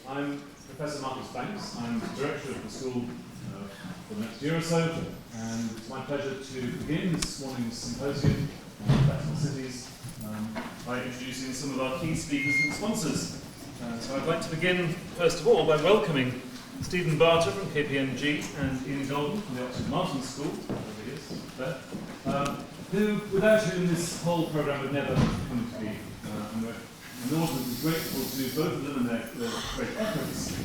I'm Professor Marcus Banks. I'm Director of the school for the next year or so, and it's my pleasure to begin this morning's symposium on flexible cities by introducing some of our key speakers and sponsors. So I'd like to begin, first of all, by welcoming Stephen Barter from KPMG and Ian Golden from the Oxford Martin School, over here, there, who, without whom this whole programme would never come to be. And we're enormously grateful to both of them and their great efforts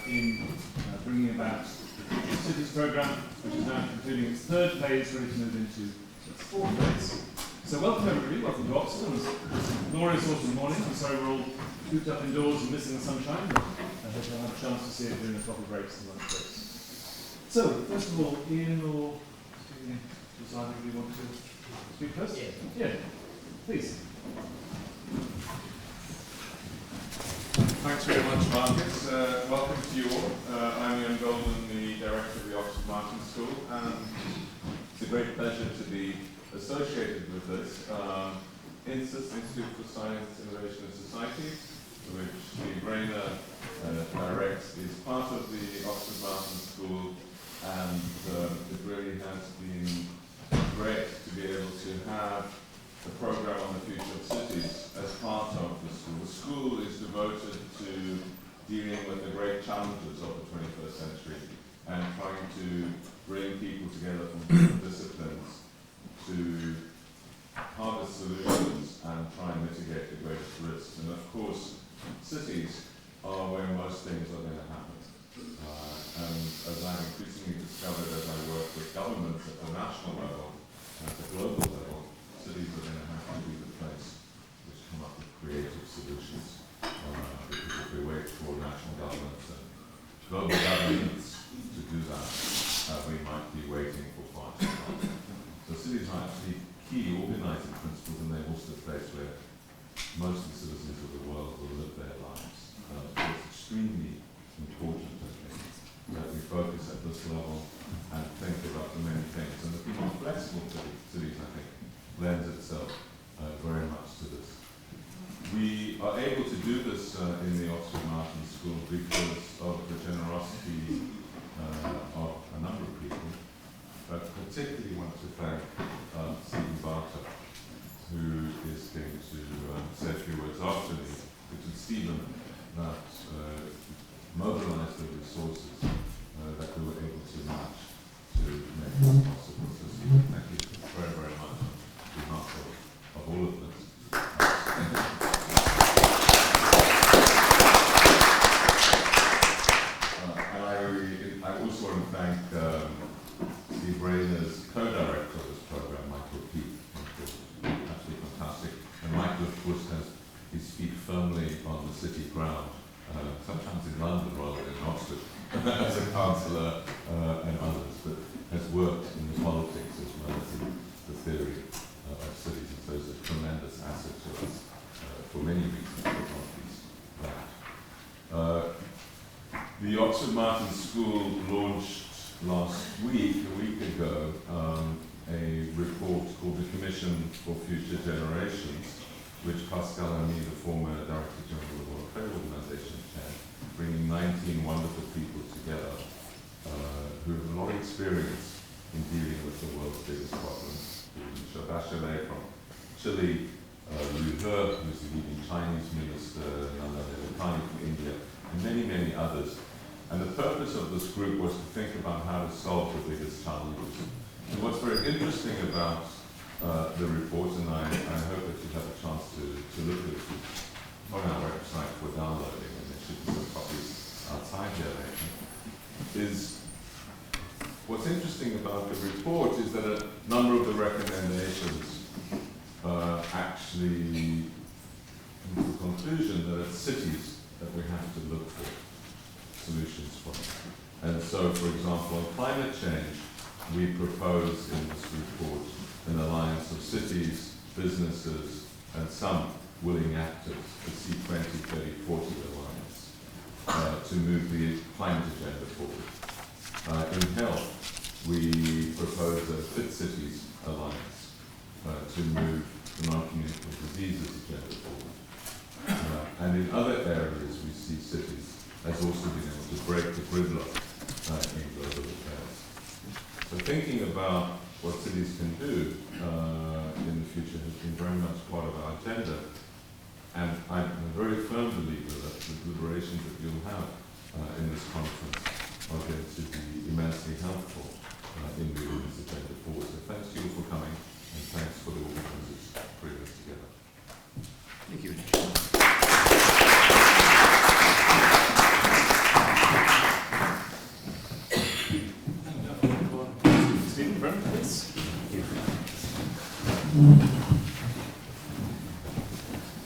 in bringing about the Future Cities programme, which is now concluding its third phase, ready to move into its fourth phase. So welcome everybody, welcome to Oxford. It's a glorious autumn morning. I'm sorry we're all cooped up indoors and missing the sunshine, but I hope you'll have a chance to see it during the proper breaks and lunch breaks. So, first of all, Ian or Stephen, does either of you want to speak first? Yeah, please. Thanks very much, Marcus. Welcome to you all. I'm Ian Golden, the Director of the Oxford Martin School, and it's a great pleasure to be associated with this. INSIS, Institute for Science, Innovation and Society, which Neil Brenner directs, is part of the Oxford Martin School, and it really has been great to be able to have the programme on the future of cities as part of the school. The school is devoted to dealing with the great challenges of the 21st century and trying to bring people together from different disciplines to harvest solutions and try and mitigate the greatest risks. And of course, cities are where most things are going to happen. And as I've increasingly discovered as I work with governments at the national level and at the global level, cities are going to have to be the place which come up with creative solutions. Because if we wait for national governments and global governments to do that, we might be waiting for far too long. So cities are actually key organising principles, and they're also the place where most of the citizens of the world will live their lives. It's extremely important, I think, that we focus at this level and think about the many things. And the more flexible cities, I think, lends itself very much to this. We are able to do this in the Oxford Martin School because of the generosity of a number of people, but particularly want to thank Stephen Barter, who is going to say a few words after me, which is Stephen that mobilized the resources that we were able to match to make this possible. So Stephen, thank you very, very much on behalf of all of this. And I also want to thank Steve Rayner's co-director of this program, Michael Keith, absolutely fantastic. And Michael, of course, has his feet firmly on the city ground, sometimes in London rather than in Oxford, as a councillor and others, but has worked in the politics as well as in the theory of cities. And so it's a tremendous asset to us for many reasons, but not least that. The Oxford Martin School launched last week, a week ago, a report called the Commission for Future Generations, which Pascal Ami, the former Director General of the World Trade Organization, chaired, bringing 19 wonderful people together who have a lot of experience in dealing with the world's biggest problems. Bachelet from Chile, Liu He, who's the leading Chinese minister, Nanda Devakani from India, and many, many others. And the purpose of this group was to think about how to solve the biggest challenges. And what's very interesting about the report, and I hope that you have a chance to look at it on our website for downloading, and there should be some copies outside here later, is what's interesting about the report is that a number of the recommendations actually come to the conclusion that it's cities that we have to look for solutions from. And so, for example, on climate change, we propose in this report an alliance of cities, businesses, and some willing actors, the C20, 30, 40 alliance, to move the climate agenda forward. In health, we propose a Fit Cities alliance to move the non-communicable diseases agenda forward. And in other areas, we see cities as also being able to break the gridlock in global affairs. So thinking about what cities can do in the future has been very much part of our agenda. And I'm a very firm believer that the deliberations that you'll have in this conference are going to be immensely helpful in moving this agenda forward. So thanks to you all for coming, and thanks for the organisers for putting this together. Thank you. Stephen Brenner, please.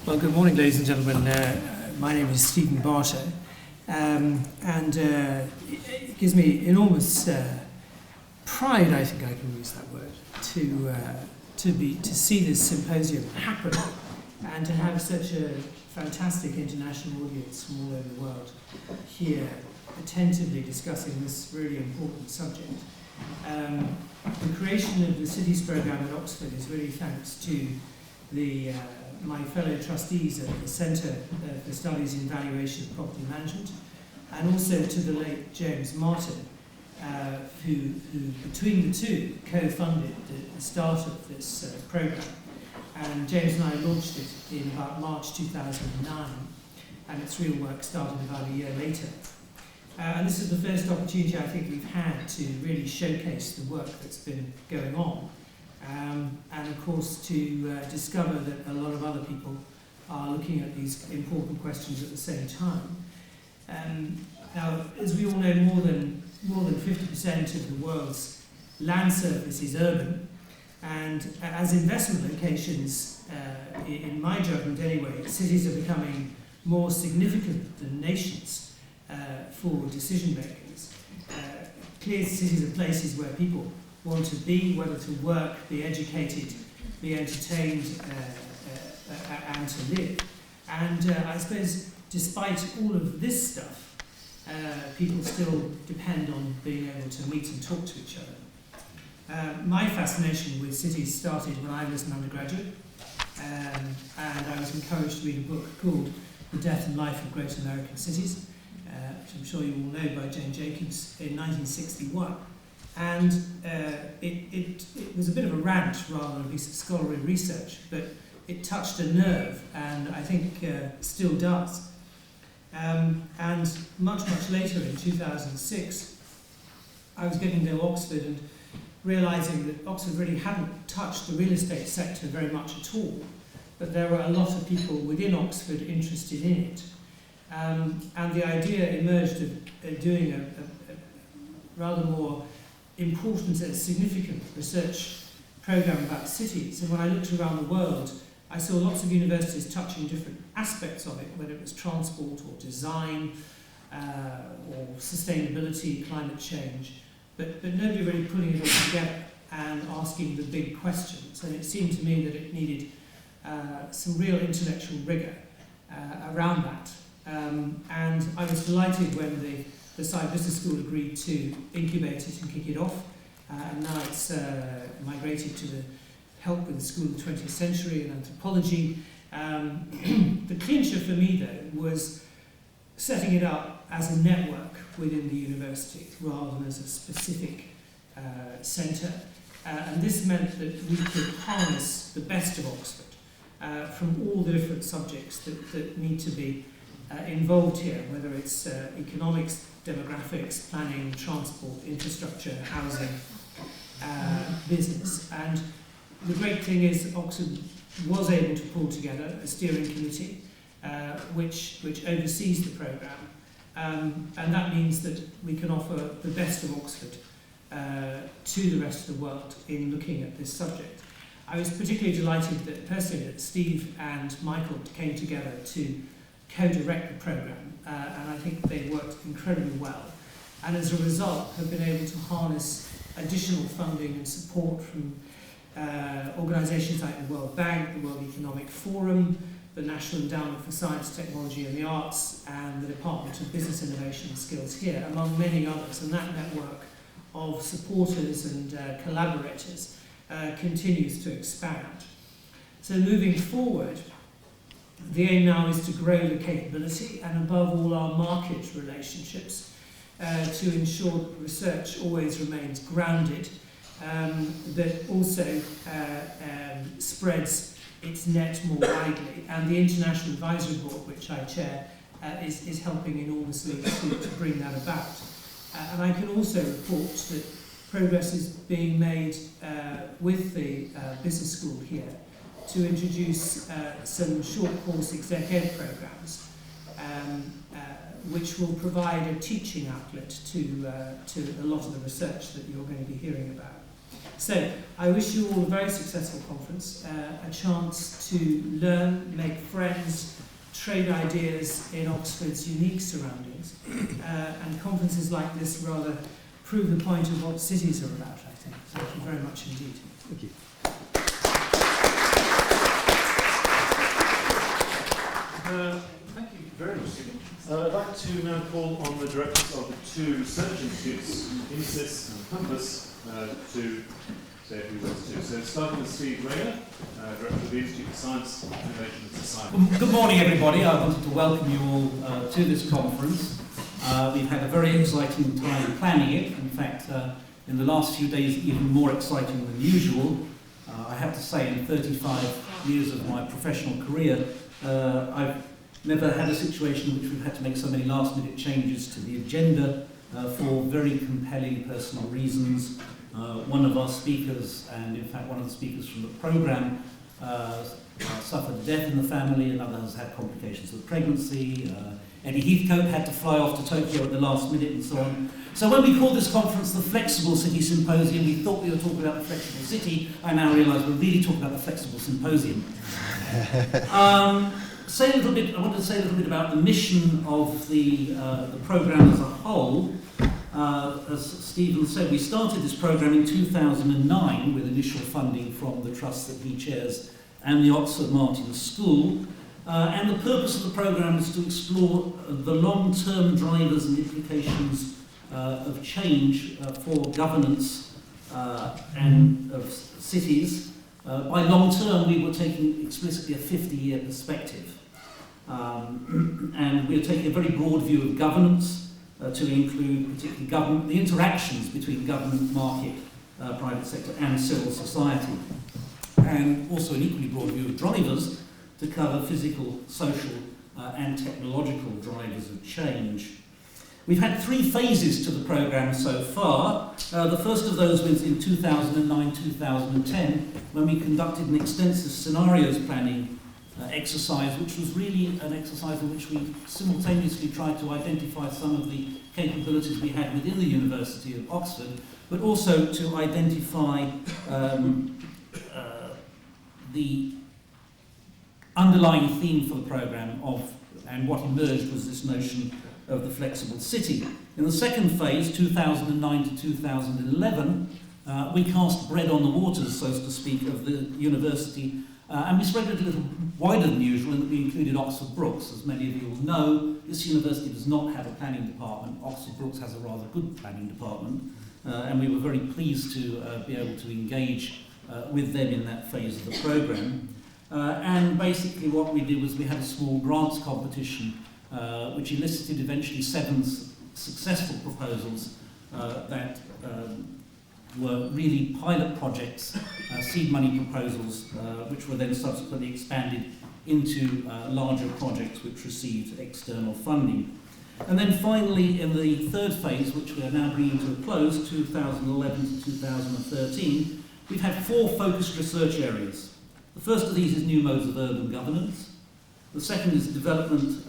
Well, good morning, ladies and gentlemen. My name is Stephen Barter, and it gives me enormous pride, I think I can use that word, to see this symposium happen and to have such a fantastic international audience from all over the world here attentively discussing this really important subject. The creation of the Cities programme at Oxford is really thanks to my fellow trustees at the Centre for Studies in Valuation of Property Management, and also to the late James Martin, who between the two co-funded the start of this programme. And James and I launched it in about March 2009, and its real work started about a year later. And this is the first opportunity I think we've had to really showcase the work that's been going on. And of course to discover that a lot of other people are looking at these important questions at the same time. Now, as we all know, more than 50% of the world's land surface is urban, and as investment locations, in my judgment anyway, cities are becoming more significant than nations for decision makers. Clearly, cities are places where people want to be, whether to work, be educated, be entertained, and to live. And I suppose despite all of this stuff, people still depend on being able to meet and talk to each other. My fascination with cities started when I was an undergraduate, and I was encouraged to read a book called The Death and Life of Great American Cities, which I'm sure you all know, by Jane Jacobs, in 1961. And it was a bit of a rant rather than a piece of scholarly research, but it touched a nerve, and I think still does. And much later, in 2006, I was getting to Oxford and realising that Oxford really hadn't touched the real estate sector very much at all, but there were a lot of people within Oxford interested in it. And the idea emerged of doing a rather more important and significant research programme about cities. And when I looked around the world, I saw lots of universities touching different aspects of it, whether it was transport or design or sustainability, climate change, but nobody really putting it all together and asking the big questions. And it seemed to me that it needed some real intellectual rigour around that. And I was delighted when the Side Business School agreed to incubate it and kick it off. And now it's migrated to the help with the School of the 20th Century and Anthropology. The clincher for me, though, was setting it up as a network within the university rather than as a specific centre. And this meant that we could harness the best of Oxford from all the different subjects that need to be involved here, whether it's economics, demographics, planning, transport, infrastructure, housing, business. And the great thing is Oxford was able to pull together a steering committee which oversees the programme, and that means that we can offer the best of Oxford to the rest of the world in looking at this subject. I was particularly delighted that personally that Steve and Michael came together to co-direct the programme, and I think they worked incredibly well, and as a result have been able to harness additional funding and support from organisations like the World Bank, the World Economic Forum, the National Endowment for Science, Technology and the Arts, and the Department of Business Innovation and Skills here, among many others. And that network of supporters and collaborators continues to expand. So moving forward, The aim now is to grow the capability and above all our market relationships to ensure that research always remains grounded, but also spreads its net more widely. And the International Advisory Board, which I chair, is helping enormously to bring that about. And I can also report that progress is being made with the business school here to introduce some short course exec ed programs which will provide a teaching outlet to a lot of the research that you're going to be hearing about. So I wish you all a very successful conference, a chance to learn, make friends, trade ideas in Oxford's unique surroundings, and conferences like this rather prove the point of what cities are about, I think. Thank you very much indeed. Thank you. Thank you very much, Stephen. I'd like to now call on the directors of the two research institutes, INSIS and Compass, to say a few words too. So starting with Steve Brenner, Director of the Institute for Science, Innovation and Society. Good morning, everybody. I wanted to welcome you all to this conference. We've had a very exciting time planning it. In fact, in the last few days, even more exciting than usual. I have to say, in 35 years of my professional career, I've never had a situation in which we've had to make so many last-minute changes to the agenda for very compelling personal reasons. One of our speakers, and in fact one of the speakers from the programme, suffered a death in the family, another has had complications with pregnancy. Eddie Heathcote had to fly off to Tokyo at the last minute and so on. So when we called this conference the Flexible City Symposium, we thought we were talking about the flexible city. I now realise we're really talking about the Flexible Symposium. I wanted to say a little bit about the mission of the programme as a whole. As Stephen said, we started this programme in 2009 with initial funding from the trust that he chairs and the Oxford Martin School. And the purpose of the programme is to explore the long-term drivers and implications of change for governance and of cities. By long-term, we were taking explicitly a 50-year perspective. And we're taking a very broad view of governance to include particularly the interactions between government, market, private sector and civil society. And also an equally broad view of drivers to cover physical, social and technological drivers of change. We've had 3 phases to the programme so far. The first of those was in 2009-2010 when we conducted an extensive scenarios planning exercise, which was really an exercise in which we simultaneously tried to identify some of the capabilities we had within the University of Oxford, but also to identify the underlying theme for the programme and what emerged was this notion of the flexible city. In the second phase, 2009 to 2011, we cast bread on the waters, so to speak, of the university, and we spread it a little wider than usual in that we included Oxford Brookes. As many of you will know, this university does not have a planning department. Oxford Brookes has a rather good planning department, and we were very pleased to be able to engage with them in that phase of the programme. And basically what we did was we had a small grants competition which elicited eventually 7 successful proposals that were really pilot projects, seed money proposals, which were then subsequently expanded into larger projects which received external funding. And then finally, in the third phase, which we are now bringing to a close, 2011 to 2013, we've had 4 focused research areas. The first of these is new modes of urban governance. The second is development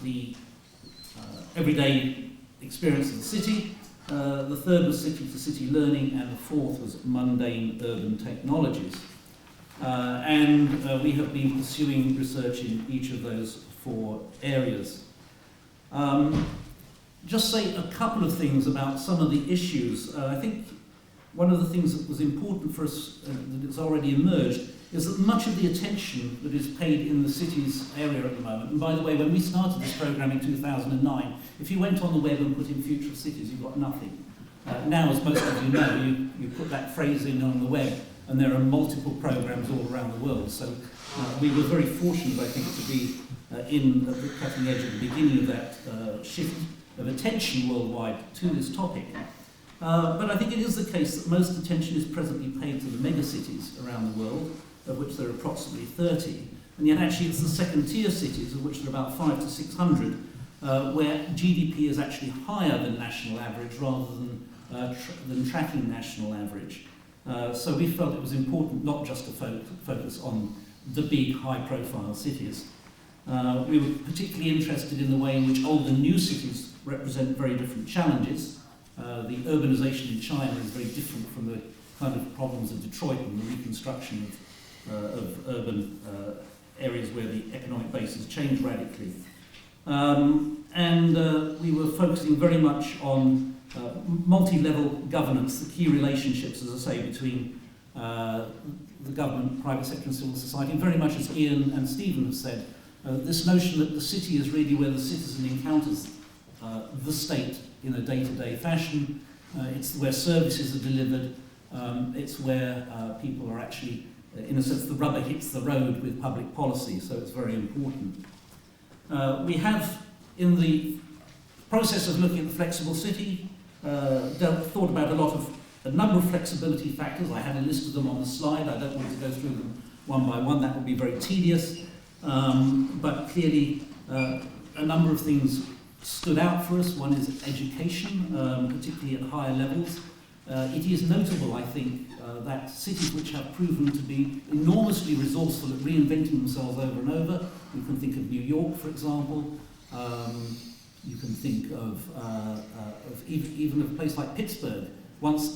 the everyday experience of the city. The third was city-to-city learning, and the fourth was mundane urban technologies. And we have been pursuing research in each of those 4 areas. Just say a couple of things about some of the issues. I think one of the things that was important for us, that has already emerged, is that much of the attention that is paid in the cities area at the moment, and by the way, when we started this programme in 2009, if you went on the web and put in future of cities, you got nothing. Now, as most of you know, you put that phrase in on the web, and there are multiple programs all around the world. So we were very fortunate, I think, to be in at the cutting edge at the beginning of that shift of attention worldwide to this topic. But I think it is the case that most attention is presently paid to the megacities around the world, of which there are approximately 30, and yet actually it's the second-tier cities, of which there are about 500 to 600, where GDP is actually higher than national average rather than tracking national average. So we felt it was important not just to focus on the big, high-profile cities. We were particularly interested in the way in which old and new cities represent very different challenges. The urbanization in China is very different from the kind of problems of Detroit and the reconstruction of urban areas where the economic base has changed radically. We were focusing very much on multi-level governance, the key relationships, as I say, between the government, private sector and civil society, and very much as Ian and Stephen have said, this notion that the city is really where the citizen encounters the state in a day-to-day fashion. It's where services are delivered. It's where people are actually, in a sense, the rubber hits the road with public policy, so it's very important. We have, in the process of looking at the flexible city, thought about a number of flexibility factors. I had a list of them on the slide. I don't want to go through them one by one. That would be very tedious. But clearly, a number of things stood out for us. One is education, particularly at higher levels. It is notable, I think, that cities which have proven to be enormously resourceful at reinventing themselves over and over. You can think of New York, for example. You can think of even a place like Pittsburgh, once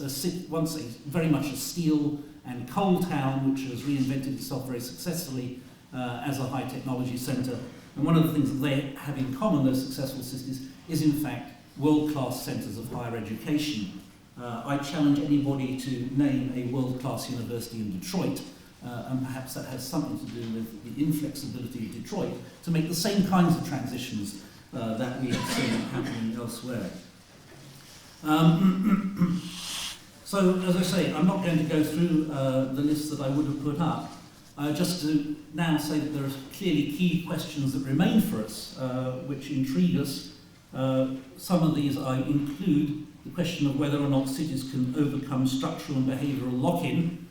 very much a steel and coal town, which has reinvented itself very successfully as a high technology centre. And one of the things that they have in common, those successful cities, is in fact world-class centres of higher education. I challenge anybody to name a world-class university in Detroit, and perhaps that has something to do with the inflexibility of Detroit to make the same kinds of transitions that we have seen happening elsewhere. So, as I say, I'm not going to go through the list that I would have put up, just to now say that there are clearly key questions that remain for us, which intrigue us. Some of these I include the question of whether or not cities can overcome structural and behavioural lock-in.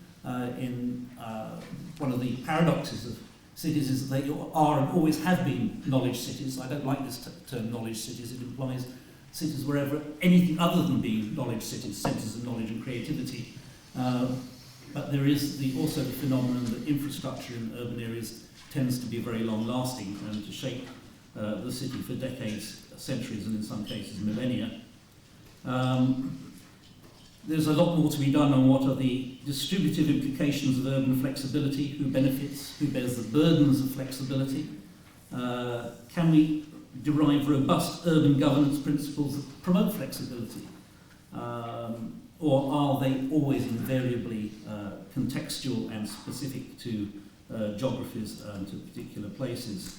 One of the paradoxes of cities is that they are and always have been knowledge cities. I don't like this term knowledge cities. It implies cities wherever anything other than being knowledge cities, centres of knowledge and creativity. But there is also the phenomenon that infrastructure in urban areas tends to be very long-lasting and to shape the city for decades, centuries, and in some cases millennia. There's a lot more to be done on what are the distributive implications of urban flexibility, who benefits, who bears the burdens of flexibility. Can we derive robust urban governance principles that promote flexibility? Or are they always invariably contextual and specific to geographies and to particular places?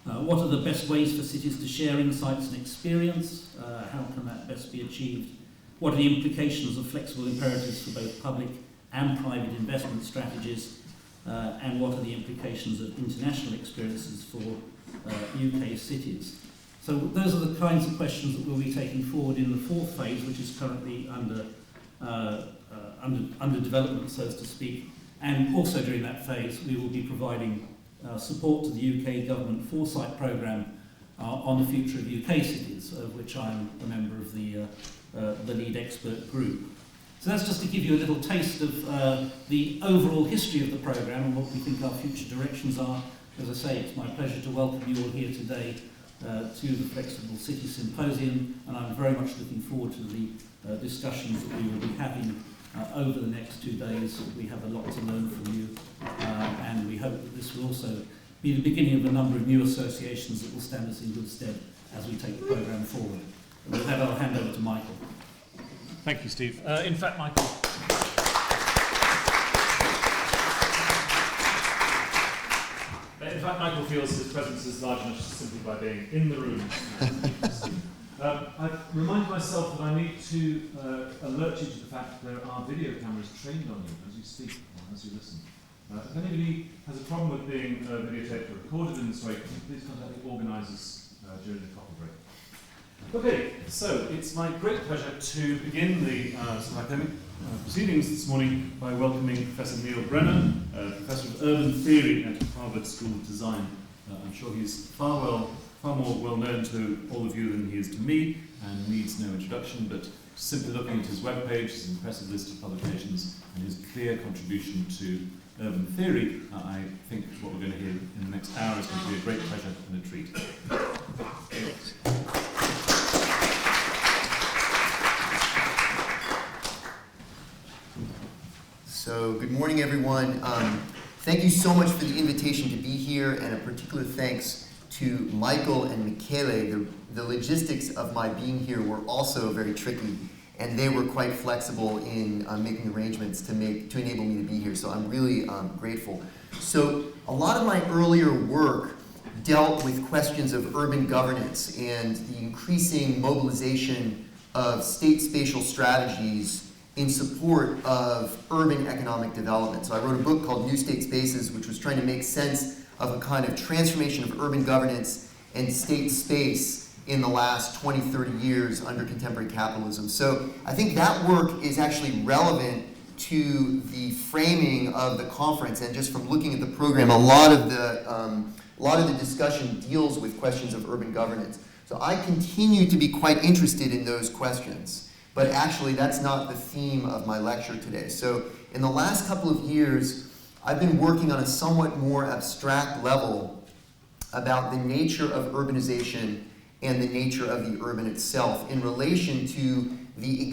What are the best ways for cities to share insights and experience? How can that best be achieved? What are the implications of flexible imperatives for both public and private investment strategies? And what are the implications of international experiences for UK cities? So those are the kinds of questions that we'll be taking forward in the fourth phase, which is currently under development, so as to speak. And also during that phase, we will be providing support to the UK government foresight programme on the future of UK cities, of which I'm a member of the lead expert group. So that's just to give you a little taste of the overall history of the programme and what we think our future directions are. As I say, it's my pleasure to welcome you all here today to the Flexible City Symposium, and I'm very much looking forward to the discussions that we will be having over the next 2 days. We have a lot to learn from you, and we hope that this will also be the beginning of a number of new associations that will stand us in good stead as we take the programme forward. And with that, I'll hand over to Michael. Thank you, Steve. In fact, Michael. Michael feels his presence is large enough simply by being in the room. I've reminded myself that I need to alert you to the fact that there are video cameras trained on you as you speak. as you listen. If anybody has a problem with being videotaped or recorded in this way, please contact the organisers during the coffee break. Okay, so it's my great pleasure to begin the academic proceedings this morning by welcoming Professor Neil Brenner, Professor of Urban Theory at Harvard School of Design. I'm sure he's far more well known to all of you than he is to me, and needs no introduction, but simply looking at his webpage, his impressive list of publications, and his clear contribution to urban theory, I think what we're going to hear in the next hour is going to be a great pleasure and a treat. So, good morning, everyone. Thank you so much for the invitation to be here, and a particular thanks to Michael and Michele. The logistics of my being here were also very tricky, and they were quite flexible in making arrangements to enable me to be here. So I'm really grateful. So a lot of my earlier work dealt with questions of urban governance and the increasing mobilization of state spatial strategies in support of urban economic development. So I wrote a book called New State Spaces, which was trying to make sense of a kind of transformation of urban governance and state space in the last 20, 30 years under contemporary capitalism. So I think that work is actually relevant to the framing of the conference, and just from looking at the program, a lot of the discussion deals with questions of urban governance. So I continue to be quite interested in those questions, but actually that's not the theme of my lecture today. So in the last couple of years, I've been working on a somewhat more abstract level about the nature of urbanization and the nature of the urban itself in relation to the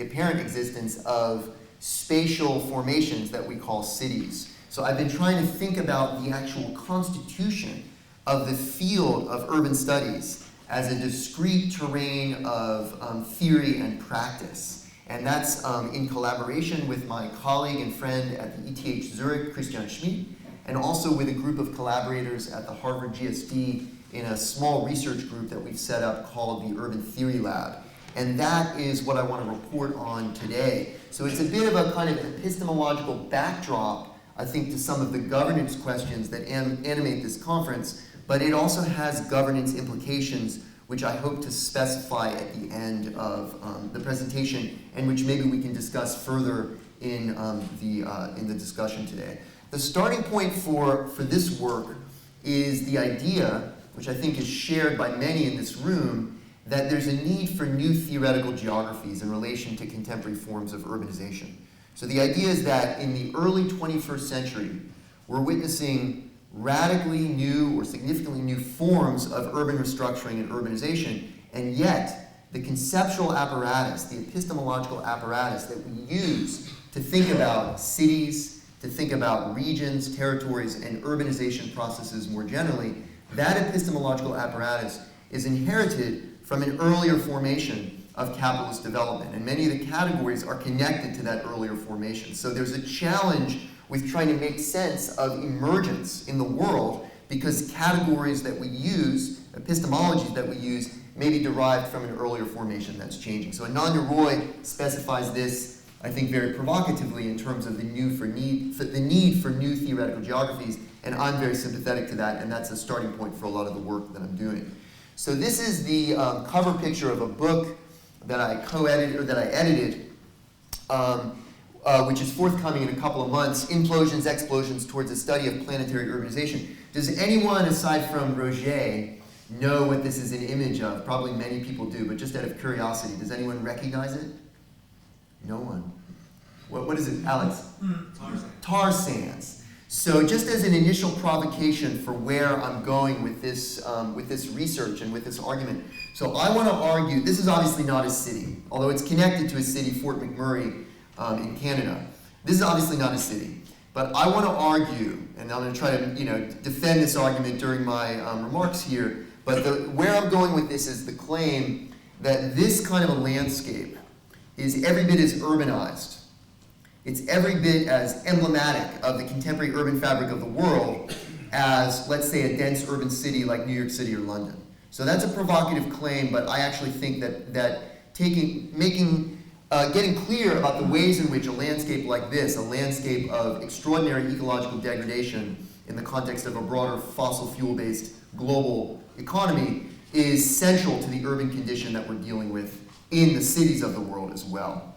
apparent existence of spatial formations that we call cities. So I've been trying to think about the actual constitution of the field of urban studies as a discrete terrain of theory and practice. And that's in collaboration with my colleague and friend at the ETH Zurich, Christian Schmid, and also with a group of collaborators at the Harvard GSD in a small research group that we've set up called the Urban Theory Lab. And that is what I want to report on today. So it's a bit of a kind of epistemological backdrop, I think, to some of the governance questions that animate this conference, but it also has governance implications, which I hope to specify at the end of the presentation, and which maybe we can discuss further in the discussion today. The starting point for this work is the idea, which I think is shared by many in this room, that there's a need for new theoretical geographies in relation to contemporary forms of urbanization. So the idea is that in the early 21st century, we're witnessing radically new or significantly new forms of urban restructuring and urbanization, and yet the conceptual apparatus, the epistemological apparatus that we use to think about cities, to think about regions, territories, and urbanization processes more generally, that epistemological apparatus is inherited from an earlier formation of capitalist development, and many of the categories are connected to that earlier formation. So there's a challenge with trying to make sense of emergence in the world, because categories that we use, epistemologies that we use, may be derived from an earlier formation that's changing. So Ananda Roy specifies this, I think, very provocatively in terms of the need for new theoretical geographies, and I'm very sympathetic to that, and that's a starting point for a lot of the work that I'm doing. So this is the cover picture of a book that I co-edited, or that I edited, which is forthcoming in a couple of months, Implosions, Explosions Towards a Study of Planetary Urbanization. Does anyone, aside from Roger, know what this is an image of? Probably many people do, but just out of curiosity, does anyone recognize it? No one. What is it, Alex? Tar sands. So just as an initial provocation for where I'm going with this research and with this argument, so I want to argue, this is obviously not a city, although it's connected to a city, Fort McMurray, in Canada. This is obviously not a city, but I want to argue, and I'm going to try to defend this argument during my remarks here, but where I'm going with this is the claim that this kind of a landscape is every bit as urbanized. It's every bit as emblematic of the contemporary urban fabric of the world as, let's say, a dense urban city like New York City or London. So that's a provocative claim, but I actually think that making getting clear about the ways in which a landscape like this, a landscape of extraordinary ecological degradation in the context of a broader fossil fuel-based global economy, is central to the urban condition that we're dealing with in the cities of the world as well.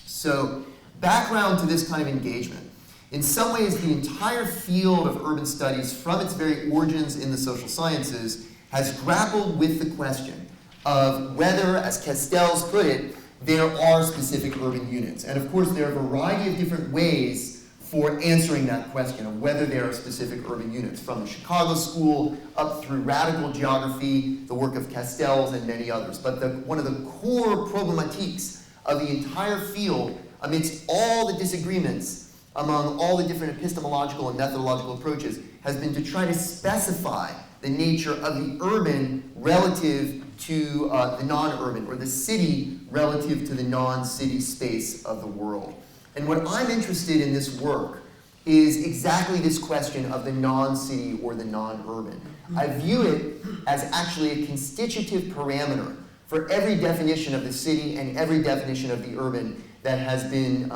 So, background to this kind of engagement. In some ways, the entire field of urban studies, from its very origins in the social sciences, has grappled with the question of whether, as Castells put it, there are specific urban units. And of course, there are a variety of different ways for answering that question of whether there are specific urban units, from the Chicago School up through radical geography, the work of Castells, and many others. But one of the core problematiques of the entire field, amidst all the disagreements among all the different epistemological and methodological approaches, has been to try to specify the nature of the urban relative to the non-urban, or the city relative to the non-city space of the world. And what I'm interested in this work is exactly this question of the non-city or the non-urban. I view it as actually a constitutive parameter for every definition of the city and every definition of the urban that has been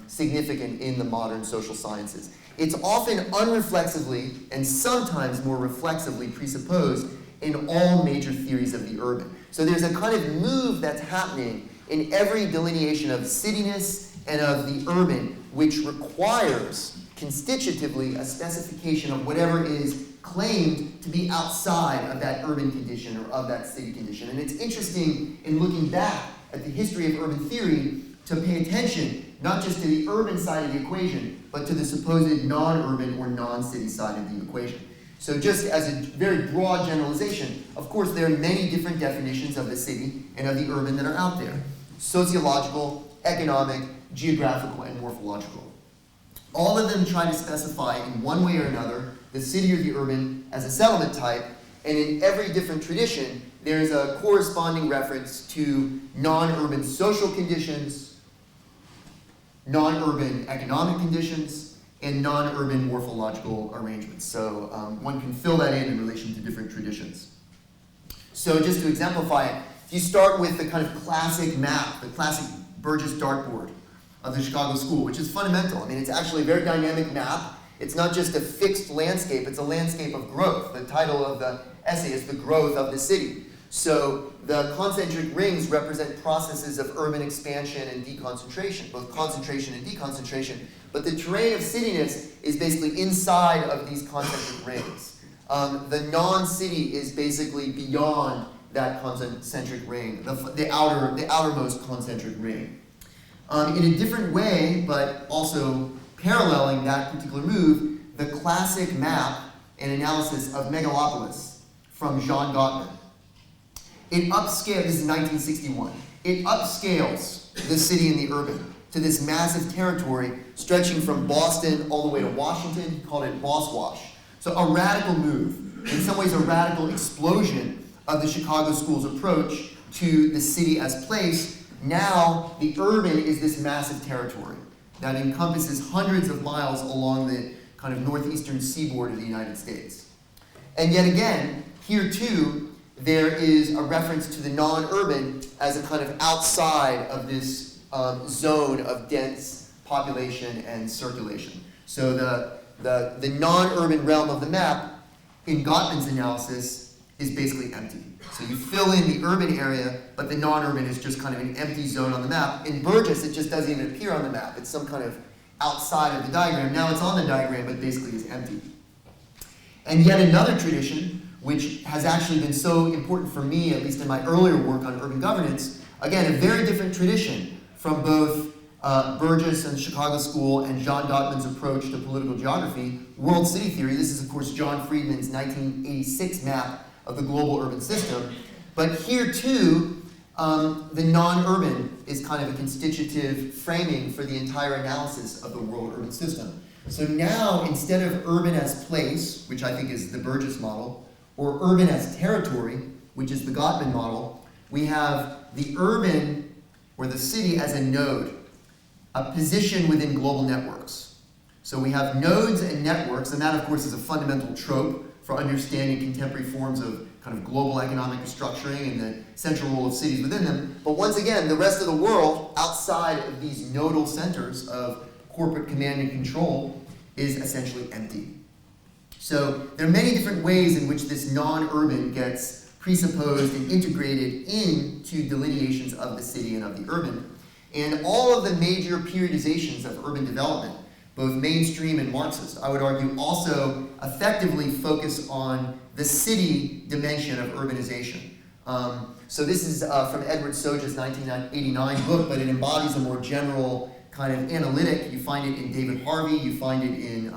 significant in the modern social sciences. It's often unreflexively and sometimes more reflexively presupposed in all major theories of the urban. So there's a kind of move that's happening in every delineation of cityness and of the urban, which requires constitutively a specification of whatever is claimed to be outside of that urban condition or of that city condition. And it's interesting in looking back at the history of urban theory to pay attention not just to the urban side of the equation, but to the supposed non-urban or non-city side of the equation. So just as a very broad generalization, of course there are many different definitions of the city and of the urban that are out there. Sociological, economic, geographical, and morphological. All of them try to specify in one way or another the city or the urban as a settlement type, and in every different tradition there's a corresponding reference to non-urban social conditions, non-urban economic conditions, and non-urban morphological arrangements. So one can fill that in relation to different traditions. So just to exemplify it, if you start with the kind of classic map, the classic Burgess dartboard of the Chicago School, which is fundamental. I mean, it's actually a very dynamic map. It's not just a fixed landscape, it's a landscape of growth. The title of the essay is The Growth of the City. So the concentric rings represent processes of urban expansion and deconcentration, both concentration and deconcentration. But the terrain of cityness is basically inside of these concentric rings. The non-city is basically beyond that concentric ring, the outermost concentric ring. In a different way, but also paralleling that particular move, the classic map and analysis of megalopolis from Jean Gottman. It upscales, this is 1961, it upscales the city and the urban to this massive territory stretching from Boston all the way to Washington. He called it Boss Wash. So a radical move, in some ways a radical explosion of the Chicago School's approach to the city as place. Now the urban is this massive territory that encompasses hundreds of miles along the kind of northeastern seaboard of the United States. And yet again, here too, there is a reference to the non-urban as a kind of outside of this zone of dense population and circulation. So the non-urban realm of the map, in Gottman's analysis, is basically empty. So you fill in the urban area, but the non-urban is just kind of an empty zone on the map. In Burgess, it just doesn't even appear on the map. It's some kind of outside of the diagram. Now it's on the diagram, but basically is empty. And yet another tradition, which has actually been so important for me, at least in my earlier work on urban governance, again, a very different tradition from both Burgess and the Chicago School and John Gottman's approach to political geography, world city theory. This is, of course, John Friedman's 1986 map of the global urban system. But here, too, the non-urban is kind of a constitutive framing for the entire analysis of the world urban system. So now, instead of urban as place, which I think is the Burgess model, or urban as territory, which is the Gottman model, we have the urban, or the city, as a node, a position within global networks. So we have nodes and networks, and that, of course, is a fundamental trope for understanding contemporary forms of kind of global economic structuring and the central role of cities within them. But once again, the rest of the world, outside of these nodal centers of corporate command and control, is essentially empty. So there are many different ways in which this non-urban gets presupposed and integrated into delineations of the city and of the urban. And all of the major periodizations of urban development, both mainstream and Marxist, I would argue also effectively focus on the city dimension of urbanization. So this is from Edward Soja's 1989 book, but it embodies a more general kind of analytic. You find it in David Harvey, you find it in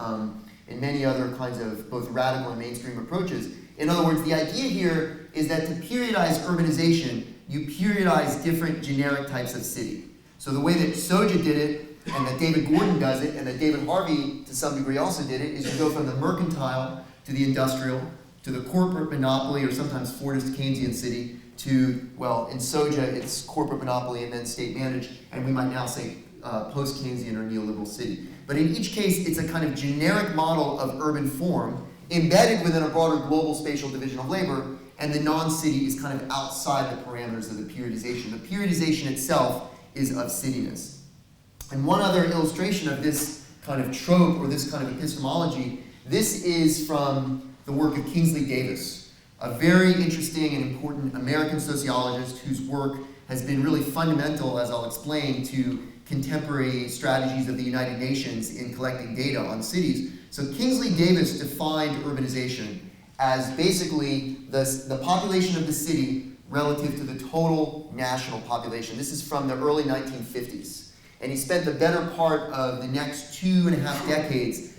many other kinds of both radical and mainstream approaches. In other words, the idea here is that to periodize urbanization, you periodize different generic types of city. So the way that Soja did it, and that David Gordon does it, and that David Harvey to some degree also did it, is you go from the mercantile to the industrial, to the corporate monopoly, or sometimes Fordist Keynesian city, to, well, in Soja it's corporate monopoly and then state managed, and we might now say post-Keynesian or neoliberal city. But in each case, it's a kind of generic model of urban form embedded within a broader global spatial division of labor, and the non-city is kind of outside the parameters of the periodization. The periodization itself is of cityness. And one other illustration of this kind of trope or this kind of epistemology, this is from the work of Kingsley Davis, a very interesting and important American sociologist whose work has been really fundamental, as I'll explain, to contemporary strategies of the United Nations in collecting data on cities. So Kingsley Davis defined urbanization as basically the population of the city relative to the total national population. This is from the early 1950s. And he spent the better part of the next 2.5 decades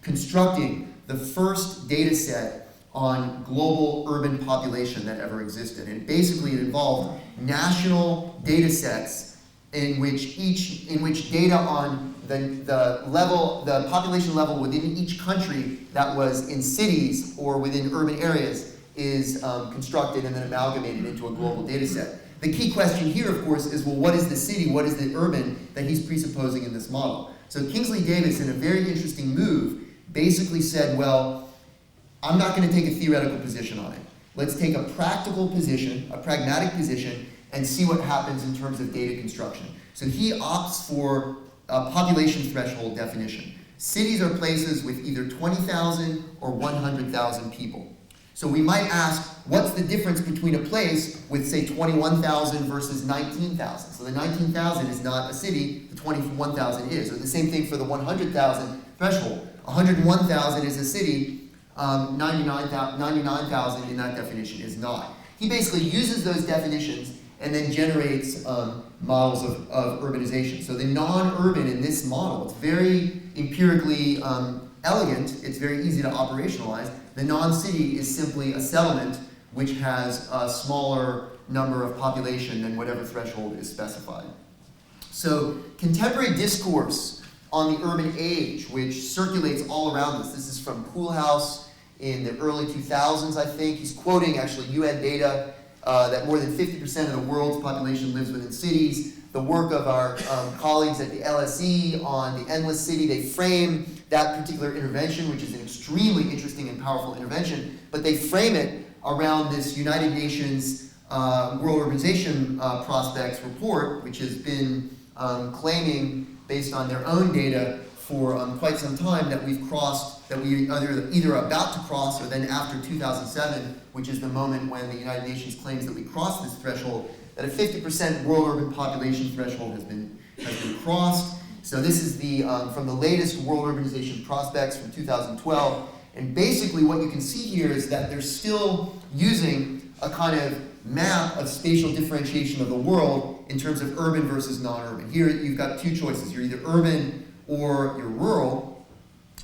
constructing the first data set on global urban population that ever existed. And basically it involved national data sets in which data on the population level within each country that was in cities or within urban areas is constructed and then amalgamated into a global data set. The key question here, of course, is, well, what is the city, what is the urban that he's presupposing in this model? So Kingsley Davis, in a very interesting move, basically said, well, I'm not going to take a theoretical position on it. Let's take a practical position, a pragmatic position, and see what happens in terms of data construction. So he opts for a population threshold definition. Cities are places with either 20,000 or 100,000 people. So we might ask, what's the difference between a place with, say, 21,000 versus 19,000? So the 19,000 is not a city, the 21,000 is. Or the same thing for the 100,000 threshold. 101,000 is a city, 99,000 in that definition is not. He basically uses those definitions and then generates models of urbanization. So the non-urban in this model, it's very empirically elegant, it's very easy to operationalize. The non-city is simply a settlement which has a smaller number of population than whatever threshold is specified. So contemporary discourse on the urban age, which circulates all around us. This is from Koolhaas in the early 2000s, I think. He's quoting actually UN data that more than 50% of the world's population lives within cities. The work of our colleagues at the LSE on the Endless City, they frame that particular intervention, which is an extremely interesting and powerful intervention, but they frame it around this United Nations World Urbanization Prospects report, which has been claiming, based on their own data for quite some time, that we've crossed, that we either about to cross or then after 2007, which is the moment when the United Nations claims that we crossed this threshold, that a 50% world urban population threshold has been crossed. So this is the from the latest World Urbanization Prospects from 2012. And basically what you can see here is that they're still using a kind of map of spatial differentiation of the world in terms of urban versus non-urban. Here you've got two choices. You're either urban or you're rural.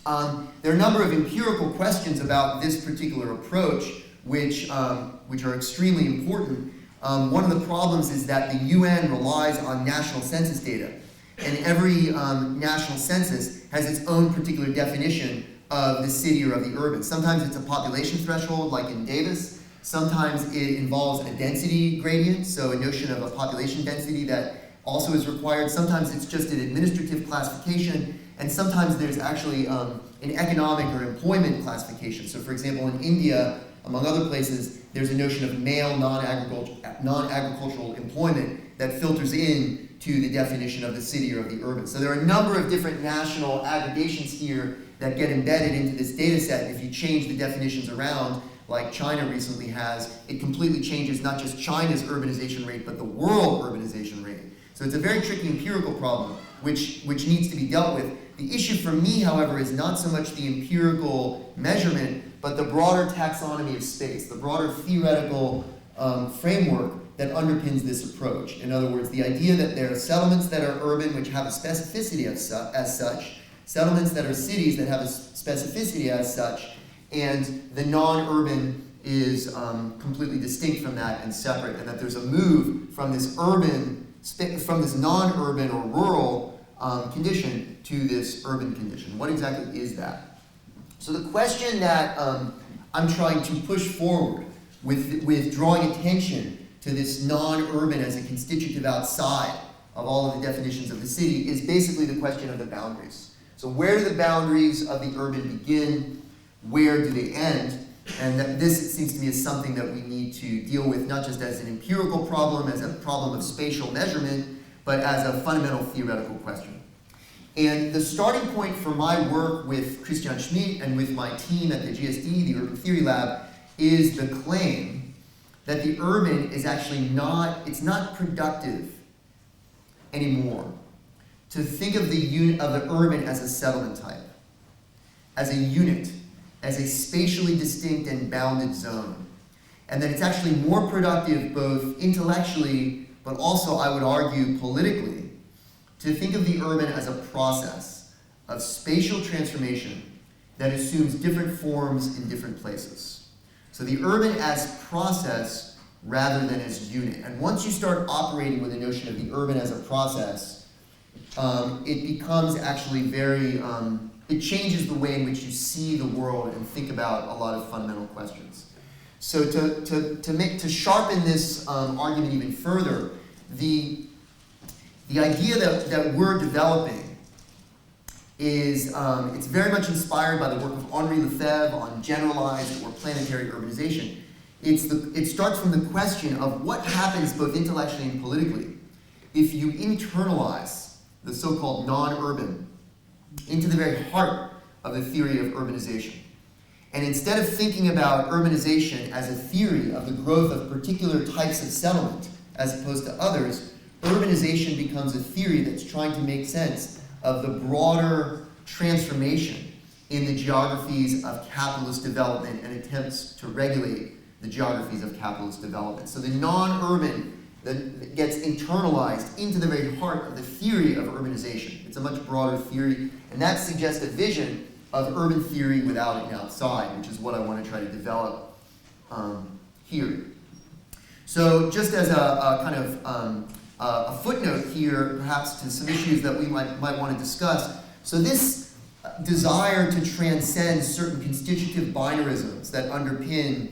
There are a number of empirical questions about this particular approach which are extremely important. One of the problems is that the UN relies on national census data. And every national census has its own particular definition of the city or of the urban. Sometimes it's a population threshold, like in Davis. Sometimes it involves a density gradient, so a notion of a population density that also is required. Sometimes it's just an administrative classification. And sometimes there's actually an economic or employment classification. So for example, in India, among other places, there's a notion of male non-agricultural employment that filters in to the definition of the city or of the urban. So there are a number of different national aggregations here that get embedded into this data set. If you change the definitions around, like China recently has, it completely changes not just China's urbanization rate, but the world urbanization rate. So it's a very tricky empirical problem, which needs to be dealt with. The issue for me, however, is not so much the empirical measurement, but the broader taxonomy of space, the broader theoretical framework that underpins this approach. In other words, the idea that there are settlements that are urban, which have a specificity as such, settlements that are cities that have a specificity as such, and the non-urban is completely distinct from that and separate, and that there's a move from this non-urban or rural condition to this urban condition. What exactly is that? So the question that I'm trying to push forward with drawing attention to this non-urban as a constitutive outside of all of the definitions of the city is basically the question of the boundaries. So where do the boundaries of the urban begin? Where do they end? And that this, it seems to me, is something that we need to deal with not just as an empirical problem, as a problem of spatial measurement, but as a fundamental theoretical question. And the starting point for my work with Christian Schmidt and with my team at the GSD, the Urban Theory Lab, is the claim that the urban is actually it's not productive anymore to think of the urban as a settlement type, as a unit, as a spatially distinct and bounded zone. And that it's actually more productive both intellectually, but also, I would argue, politically, to think of the urban as a process of spatial transformation that assumes different forms in different places. So the urban as process rather than as unit. And once you start operating with the notion of the urban as a process, it becomes actually very, it changes the way in which you see the world and think about a lot of fundamental questions. So to sharpen this argument even further, the idea that we're developing is, it's very much inspired by the work of Henri Levebvre on generalized or planetary urbanization. It starts from the question of what happens both intellectually and politically if you internalize the so-called non-urban into the very heart of the theory of urbanization. And instead of thinking about urbanization as a theory of the growth of particular types of settlement as opposed to others, urbanization becomes a theory that's trying to make sense of the broader transformation in the geographies of capitalist development and attempts to regulate the geographies of capitalist development. So the non-urban that gets internalized into the very heart of the theory of urbanization. It's a much broader theory, and that suggests a vision of urban theory without an outside, which is what I want to try to develop here. So just as a kind of a footnote here, perhaps to some issues that we might want to discuss. So this desire to transcend certain constitutive binarisms that underpin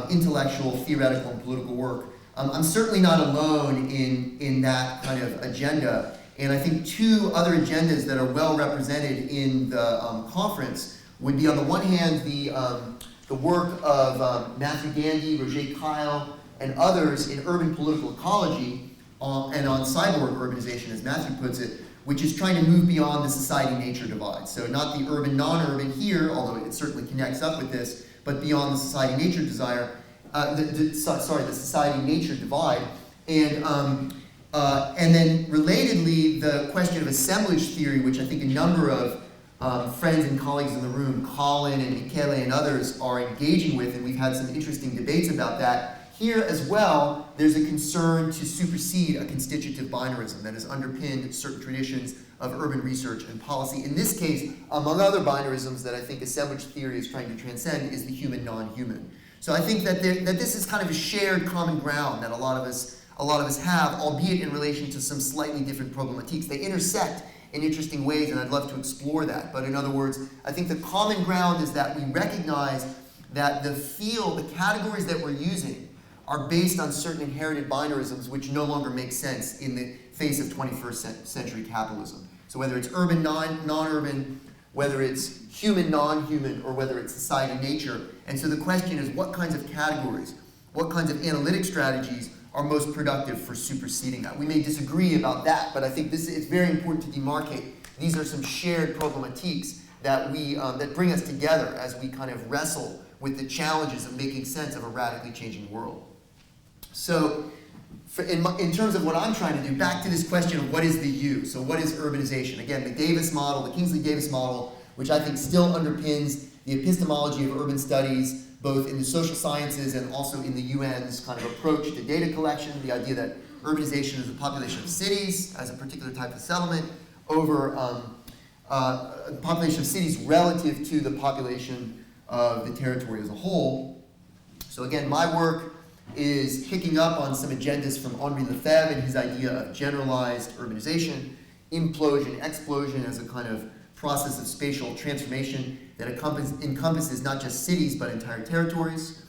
intellectual, theoretical, and political work, I'm certainly not alone in that kind of agenda. And I think two other agendas that are well represented in the conference would be, on the one hand, the work of Matthew Gandy, Roger Kyle, and others in urban political ecology, and on cyborg urbanization, as Matthew puts it, which is trying to move beyond the society-nature divide. So not the urban-non-urban here, although it certainly connects up with this, but beyond the society-nature desire, the society-nature divide. And then relatedly, the question of assemblage theory, which I think a number of friends and colleagues in the room, Colin and Michele and others, are engaging with, and we've had some interesting debates about that. Here as well, there's a concern to supersede a constitutive binarism that has underpinned certain traditions of urban research and policy. In this case, among other binarisms that I think assemblage theory is trying to transcend, is the human-non-human. So I think that this is kind of a shared common ground that a lot of us have, albeit in relation to some slightly different problematiques. They intersect in interesting ways, and I'd love to explore that. But in other words, I think the common ground is that we recognize that the categories that we're using are based on certain inherited binarisms which no longer make sense in the face of 21st century capitalism. So whether it's urban, non-urban, whether it's human, non-human, or whether it's society, nature. And so the question is, what kinds of categories, what kinds of analytic strategies are most productive for superseding that? We may disagree about that, but I think it's very important to demarcate. These are some shared problematiques that that bring us together as we kind of wrestle with the challenges of making sense of a radically changing world. So, in terms of what I'm trying to do, back to this question of what is the U? So what is urbanization? Again, the Davis model, the Kingsley-Davis model, which I think still underpins the epistemology of urban studies, both in the social sciences and also in the UN's kind of approach to data collection, the idea that urbanization is the population of cities as a particular type of settlement over population of cities relative to the population of the territory as a whole. So again, my work is picking up on some agendas from Henri Levebvre and his idea of generalized urbanization, implosion, explosion as a kind of process of spatial transformation that encompasses not just cities but entire territories.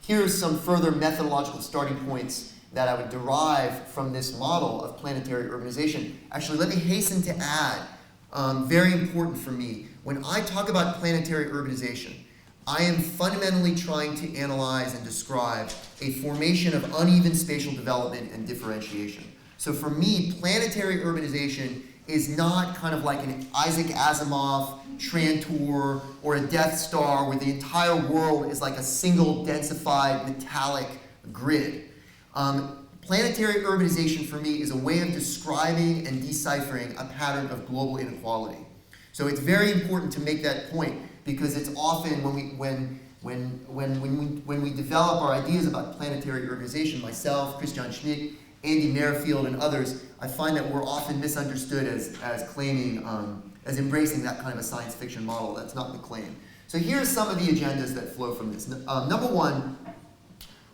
Here are some further methodological starting points that I would derive from this model of planetary urbanization. Actually, let me hasten to add, very important for me, when I talk about planetary urbanization, I am fundamentally trying to analyze and describe a formation of uneven spatial development and differentiation. So for me, planetary urbanization is not kind of like an Isaac Asimov, Trantor, or a Death Star where the entire world is like a single densified metallic grid. Planetary urbanization for me is a way of describing and deciphering a pattern of global inequality. So it's very important to make that point, because it's often when we develop our ideas about planetary urbanization, myself, Christian Schmidt, Andy Merrifield, and others, I find that we're often misunderstood as claiming, as embracing that kind of a science fiction model. That's not the claim. So here are some of the agendas that flow from this. Number one,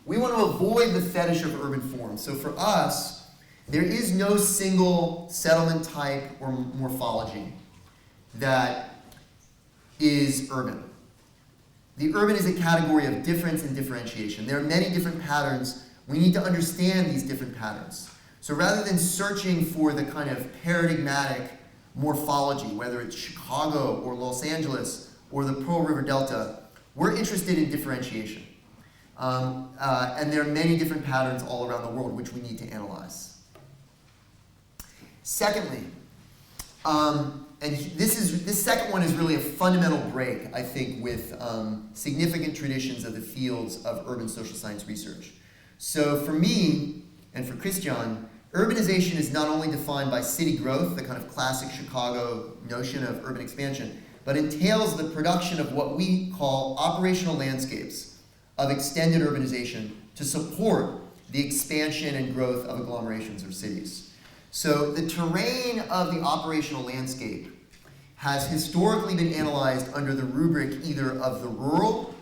we want to avoid the fetish of urban forms. So for us, there is no single settlement type or morphology that is urban. The urban is a category of difference and differentiation. There are many different patterns. We need to understand these different patterns. So rather than searching for the kind of paradigmatic morphology, whether it's Chicago or Los Angeles or the Pearl River Delta, we're interested in differentiation. And there are many different patterns all around the world which we need to analyze. Secondly, and this second one is really a fundamental break, I think, with significant traditions of the fields of urban social science research. So for me, and for Christian, urbanization is not only defined by city growth, the kind of classic Chicago notion of urban expansion, but entails the production of what we call operational landscapes of extended urbanization to support the expansion and growth of agglomerations or cities. So the terrain of the operational landscape has historically been analyzed under the rubric either of the rural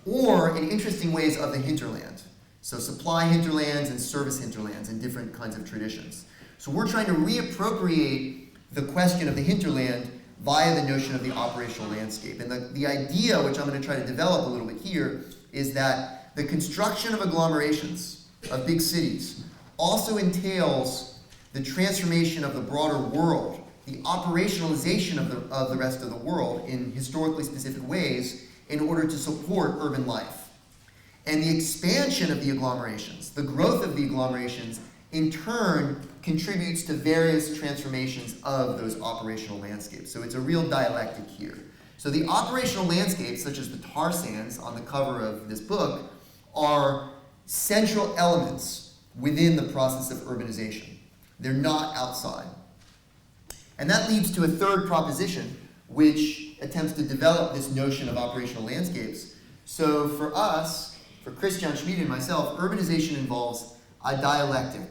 or, in interesting ways, of the hinterland. So supply hinterlands and service hinterlands in different kinds of traditions. So we're trying to reappropriate the question of the hinterland via the notion of the operational landscape. And the idea, which I'm going to try to develop a little bit here, is that the construction of agglomerations, of big cities, also entails the transformation of the broader world, the operationalization of the rest of the world in historically specific ways in order to support urban life. And the expansion of the agglomerations, the growth of the agglomerations, in turn contributes to various transformations of those operational landscapes. So it's a real dialectic here. So the operational landscapes, such as the tar sands on the cover of this book, are central elements within the process of urbanization. They're not outside. And that leads to a third proposition, which attempts to develop this notion of operational landscapes. So for us, for Christian Schmidt and myself, urbanization involves a dialectic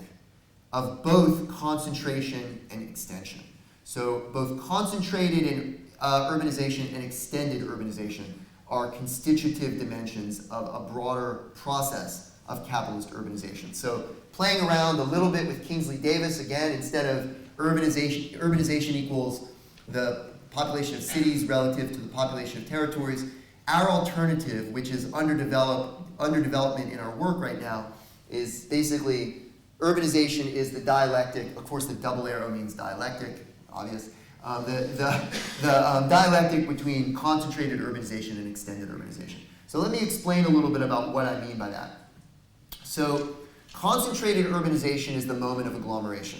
of both concentration and extension. So both concentrated urbanization and extended urbanization are constitutive dimensions of a broader process of capitalist urbanization. So playing around a little bit with Kingsley-Davis, again, instead of urbanization equals the population of cities relative to the population of territories, our alternative, which is under development in our work right now, is basically urbanization is the dialectic. Of course, the double arrow means dialectic, obvious. the dialectic between concentrated urbanization and extended urbanization. So let me explain a little bit about what I mean by that. So concentrated urbanization is the moment of agglomeration.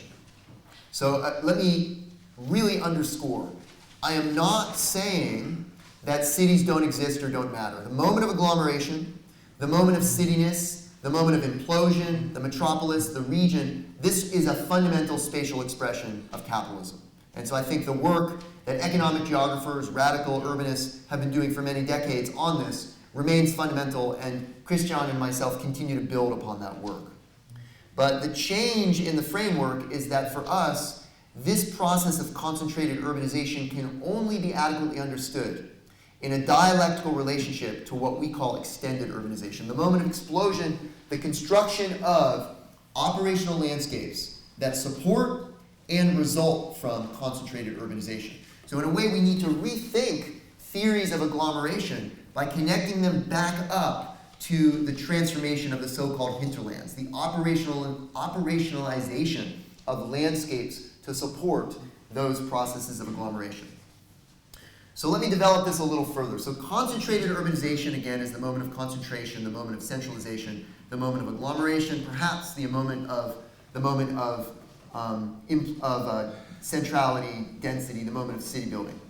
So let me really underscore, I am not saying that cities don't exist or don't matter. The moment of agglomeration, the moment of cityness, the moment of implosion, the metropolis, the region, this is a fundamental spatial expression of capitalism. And so I think the work that economic geographers, radical urbanists have been doing for many decades on this remains fundamental, and Christian and myself continue to build upon that work. But the change in the framework is that for us, this process of concentrated urbanization can only be adequately understood in a dialectical relationship to what we call extended urbanization. The moment of explosion, the construction of operational landscapes that support and result from concentrated urbanization. So in a way, we need to rethink theories of agglomeration by connecting them back up to the transformation of the so-called hinterlands, the operationalization of landscapes to support those processes of agglomeration. So let me develop this a little further. So concentrated urbanization, again, is the moment of concentration, the moment of centralization, the moment of agglomeration, perhaps the moment of centrality, density, the moment of city building.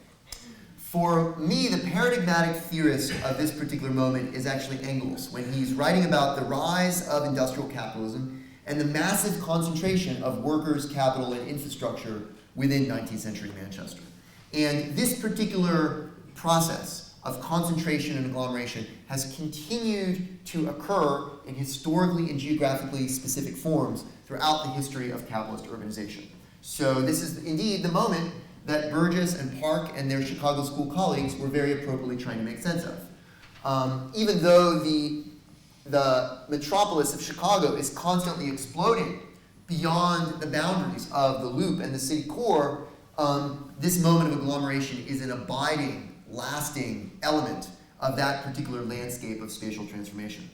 For me, the paradigmatic theorist of this particular moment is actually Engels, when he's writing about the rise of industrial capitalism and the massive concentration of workers, capital, and infrastructure within 19th century Manchester. And this particular process of concentration and agglomeration has continued to occur in historically and geographically specific forms throughout the history of capitalist urbanization. So this is indeed the moment that Burgess and Park and their Chicago school colleagues were very appropriately trying to make sense of. Even though the metropolis of Chicago is constantly exploding beyond the boundaries of the loop and the city core, this moment of agglomeration is an abiding, lasting element of that particular landscape of spatial transformation.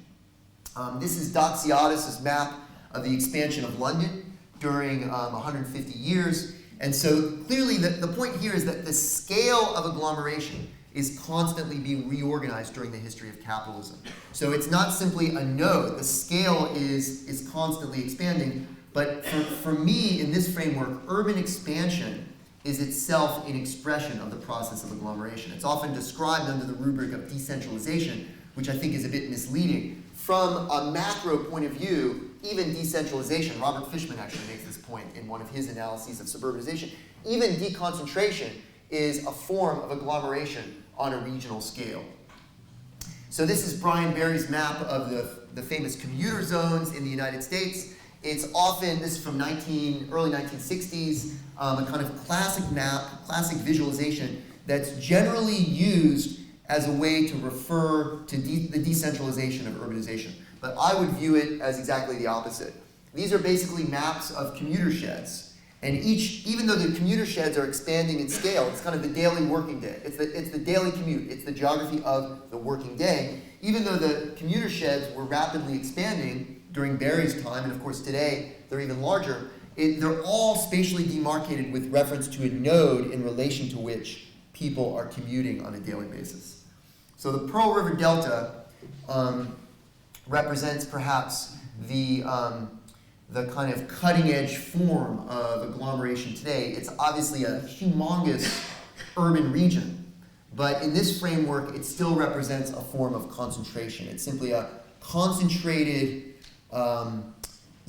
This is Doxiadis' map of the expansion of London during 150 years. And so clearly the point here is that the scale of agglomeration is constantly being reorganized during the history of capitalism. So it's not simply a node. The scale is constantly expanding. But for me, in this framework, urban expansion is itself an expression of the process of agglomeration. It's often described under the rubric of decentralization, which I think is a bit misleading. From a macro point of view, even decentralization, Robert Fishman actually makes this point in one of his analyses of suburbanization, even deconcentration is a form of agglomeration on a regional scale. So this is Brian Barry's map of the famous commuter zones in the United States. It's often, this is from early 1960s, a kind of classic map, classic visualization that's generally used as a way to refer to the decentralization of urbanization. But I would view it as exactly the opposite. These are basically maps of commuter sheds. And even though the commuter sheds are expanding in scale, it's kind of the daily working day. It's the daily commute. It's the geography of the working day. Even though the commuter sheds were rapidly expanding during Barry's time, and of course today they're even larger, they're all spatially demarcated with reference to a node in relation to which people are commuting on a daily basis. So the Pearl River Delta represents perhaps the kind of cutting-edge form of agglomeration today. It's obviously a humongous urban region, but in this framework, it still represents a form of concentration. It's simply a concentrated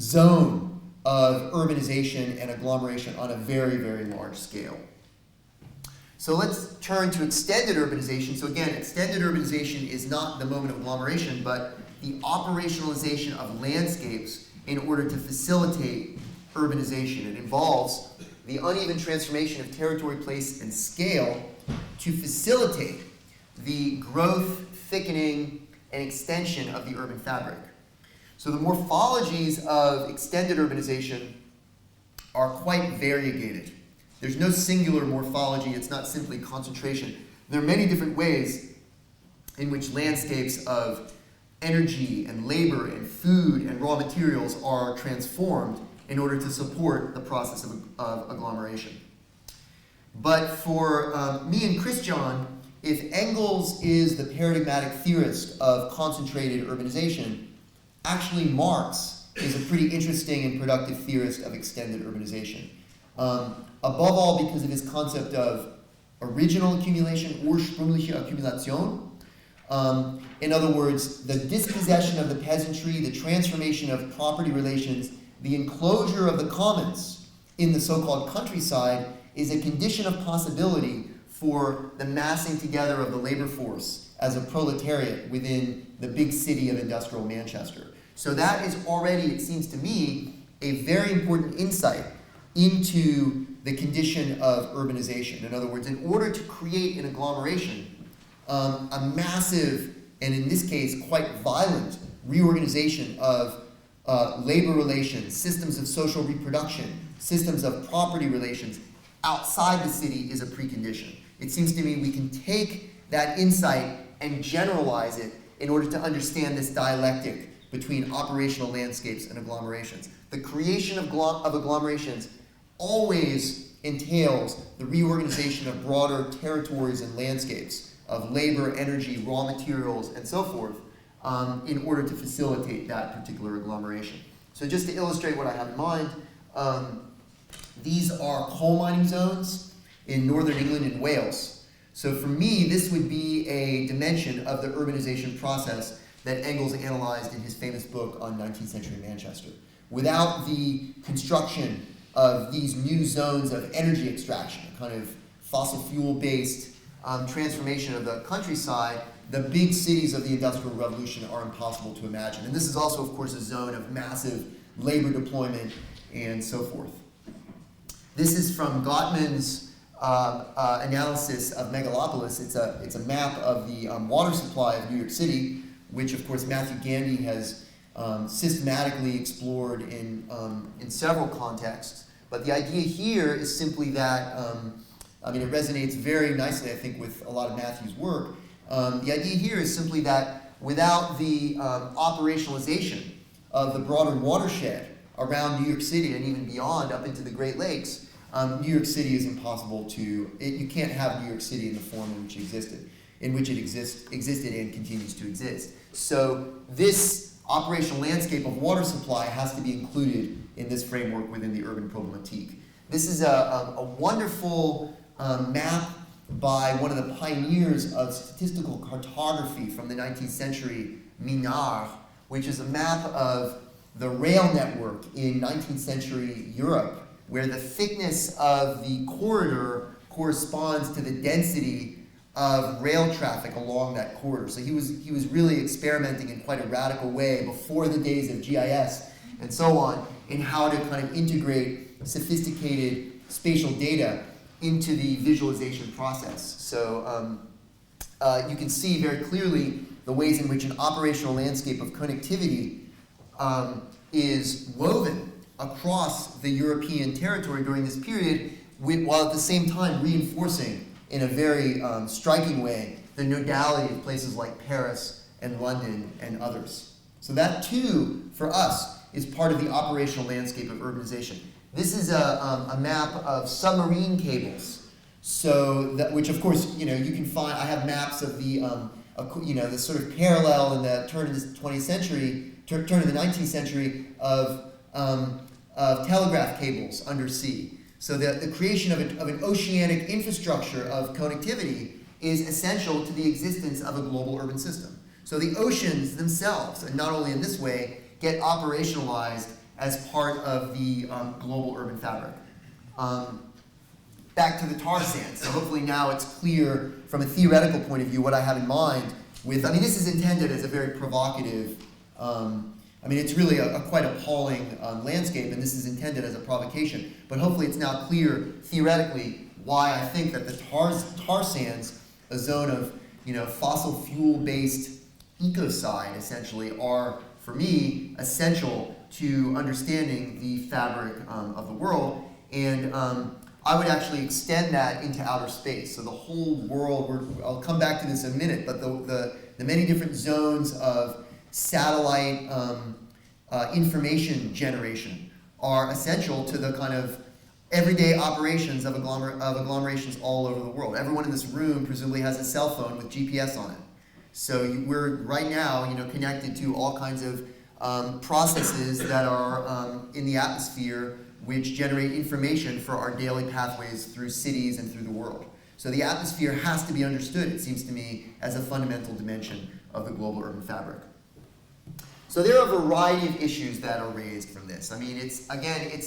zone of urbanization and agglomeration on a very, very large scale. So let's turn to extended urbanization. So again, extended urbanization is not the moment of agglomeration, but the operationalization of landscapes in order to facilitate urbanization. It involves the uneven transformation of territory, place, and scale to facilitate the growth, thickening, and extension of the urban fabric. So the morphologies of extended urbanization are quite variegated. There's no singular morphology. It's not simply concentration. There are many different ways in which landscapes of energy and labor and food and raw materials are transformed in order to support the process of agglomeration. But for me and Christian, if Engels is the paradigmatic theorist of concentrated urbanization, actually Marx is a pretty interesting and productive theorist of extended urbanization. Above all because of his concept of original accumulation, ursprüngliche Akkumulation. In other words, the dispossession of the peasantry, the transformation of property relations, the enclosure of the commons in the so-called countryside is a condition of possibility for the massing together of the labor force as a proletariat within the big city of industrial Manchester. So that is already, it seems to me, a very important insight into the condition of urbanization. In other words, in order to create an agglomeration, a massive, and in this case, quite violent reorganization of labor relations, systems of social reproduction, systems of property relations outside the city is a precondition. It seems to me we can take that insight and generalize it in order to understand this dialectic between operational landscapes and agglomerations. The creation of agglomerations always entails the reorganization of broader territories and landscapes of labor, energy, raw materials, and so forth in order to facilitate that particular agglomeration. So just to illustrate what I have in mind, these are coal mining zones in northern England and Wales. So for me, this would be a dimension of the urbanization process that Engels analyzed in his famous book on 19th century Manchester. Without the construction of these new zones of energy extraction, a kind of fossil fuel-based transformation of the countryside, the big cities of the Industrial Revolution are impossible to imagine. And this is also, of course, a zone of massive labor deployment and so forth. This is from Gottman's analysis of megalopolis. It's a map of the water supply of New York City, which, of course, Matthew Gandy has systematically explored in several contexts. But the idea here is simply that, it resonates very nicely, I think, with a lot of Matthew's work. The idea here is simply that without the operationalization of the broader watershed around New York City and even beyond up into the Great Lakes, New York City is impossible to, you can't have New York City in the form in which it existed and continues to exist. So this operational landscape of water supply has to be included in this framework within the urban problematique. This is a wonderful map by one of the pioneers of statistical cartography from the 19th century, Minard, which is a map of the rail network in 19th century Europe, where the thickness of the corridor corresponds to the density of rail traffic along that corridor. So he was really experimenting in quite a radical way before the days of GIS and so on in how to kind of integrate sophisticated spatial data into the visualization process. So you can see very clearly the ways in which an operational landscape of connectivity is woven across the European territory during this period, while at the same time reinforcing in a very striking way the nodality of places like Paris and London and others. So that too, for us, is part of the operational landscape of urbanization. This is a map of submarine cables. So that, which of course, you can find, I have maps of the, the sort of parallel in the turn of the 20th century, turn of the 19th century of telegraph cables under sea. So the creation of an oceanic infrastructure of connectivity is essential to the existence of a global urban system. So the oceans themselves, and not only in this way, get operationalized as part of the global urban fabric. Back to the tar sands. So hopefully now it's clear from a theoretical point of view what I have in mind with, this is intended as a very provocative, it's really a quite appalling landscape, and this is intended as a provocation. But hopefully it's now clear theoretically why I think that the tar sands, a zone of fossil fuel-based ecocide, essentially, are, for me, essential to understanding the fabric of the world. And I would actually extend that into outer space. So the whole world, I'll come back to this in a minute, but the many different zones of satellite information generation are essential to the kind of everyday operations of agglomerations all over the world. Everyone in this room presumably has a cell phone with GPS on it. So we're right now, connected to all kinds of processes that are in the atmosphere which generate information for our daily pathways through cities and through the world. So the atmosphere has to be understood, it seems to me, as a fundamental dimension of the global urban fabric. So there are a variety of issues that are raised from this. I mean, it's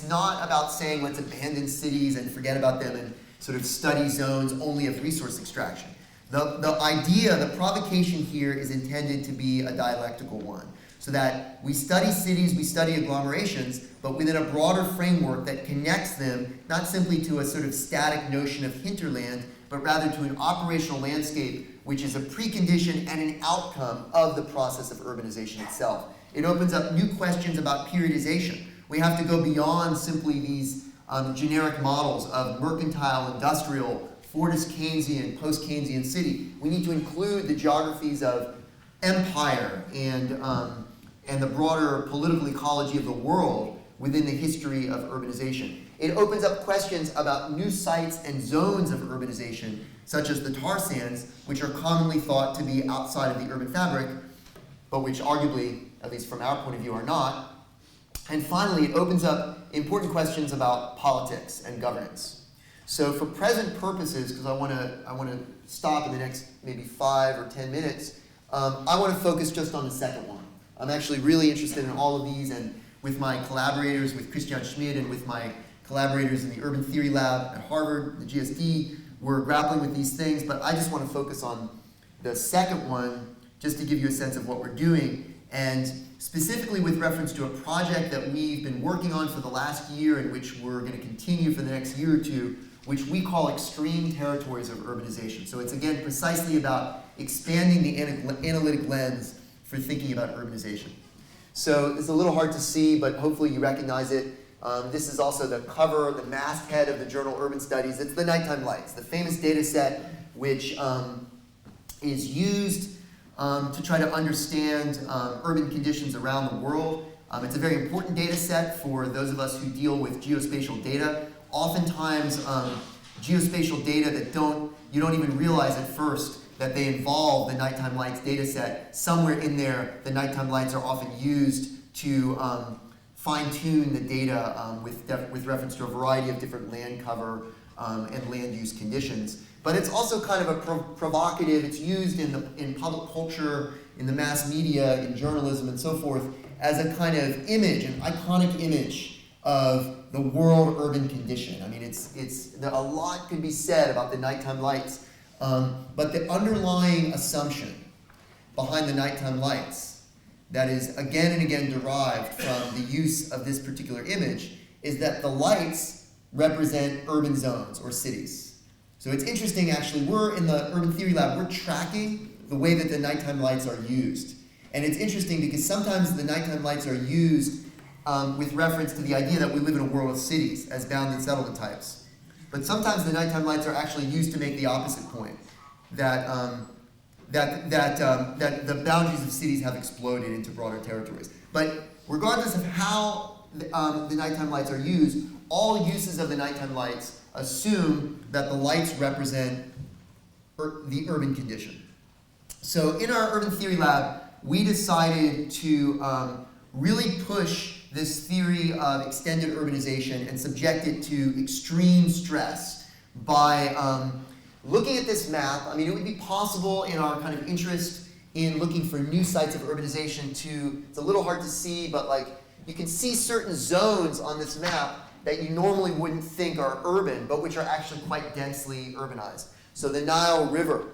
not about saying let's abandon cities and forget about them and sort of study zones only of resource extraction. The idea, the provocation here is intended to be a dialectical one, so that we study cities, we study agglomerations, but within a broader framework that connects them not simply to a sort of static notion of hinterland, but rather to an operational landscape which is a precondition and an outcome of the process of urbanization itself. It opens up new questions about periodization. We have to go beyond simply these generic models of mercantile, industrial, Fordist Keynesian, post-Keynesian city. We need to include the geographies of empire and the broader political ecology of the world within the history of urbanization. It opens up questions about new sites and zones of urbanization, such as the tar sands, which are commonly thought to be outside of the urban fabric, but which arguably, at least from our point of view, are not. And finally, it opens up important questions about politics and governance. So for present purposes, because I want to stop in the next maybe 5 or 10 minutes, I want to focus just on the second one. I'm actually really interested in all of these, and with my collaborators, with Christian Schmid and with my collaborators in the Urban Theory Lab at Harvard, the GSD, we're grappling with these things, but I just want to focus on the second one just to give you a sense of what we're doing, and specifically with reference to a project that we've been working on for the last year and which we're going to continue for the next year or two, which we call extreme territories of urbanization. So it's again precisely about expanding the analytic lens for thinking about urbanization. So it's a little hard to see, but hopefully you recognize it. This is also the cover, the masthead of the journal Urban Studies. It's the nighttime lights, the famous data set which is used to try to understand urban conditions around the world. It's a very important data set for those of us who deal with geospatial data. Oftentimes, geospatial data that you don't even realize at first that they involve the nighttime lights data set. Somewhere in there, the nighttime lights are often used to fine-tune the data with reference to a variety of different land cover and land use conditions. But it's also kind of a provocative, it's used in public culture, in the mass media, in journalism and so forth, as a kind of image, an iconic image of the world urban condition. I mean, a lot could be said about the nighttime lights, but the underlying assumption behind the nighttime lights that is again and again derived from the use of this particular image is that the lights represent urban zones or cities. So it's interesting, actually, we're in the Urban Theory Lab, we're tracking the way that the nighttime lights are used. And it's interesting because sometimes the nighttime lights are used with reference to the idea that we live in a world of cities as bounded settlement types. But sometimes the nighttime lights are actually used to make the opposite point, that the boundaries of cities have exploded into broader territories. But regardless of how the nighttime lights are used, all uses of the nighttime lights assume that the lights represent the urban condition. So in our Urban Theory Lab, we decided to really push this theory of extended urbanization and subject it to extreme stress by looking at this map. I mean, it would be possible in our kind of interest in looking for new sites of urbanization to, it's a little hard to see, but like you can see certain zones on this map that you normally wouldn't think are urban, but which are actually quite densely urbanized. So the Nile River,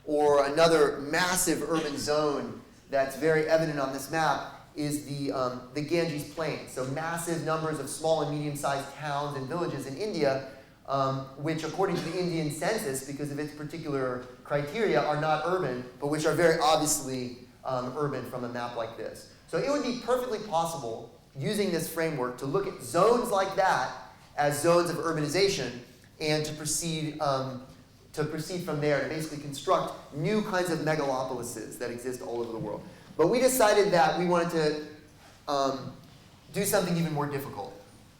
or another massive urban zone that's very evident on this map, is the Ganges Plain. So massive numbers of small and medium-sized towns and villages in India, which according to the Indian census, because of its particular criteria, are not urban, but which are very obviously urban from a map like this. So it would be perfectly possible, using this framework, to look at zones like that as zones of urbanization and to proceed from there to basically construct new kinds of megalopolises that exist all over the world. But we decided that we wanted to do something even more difficult.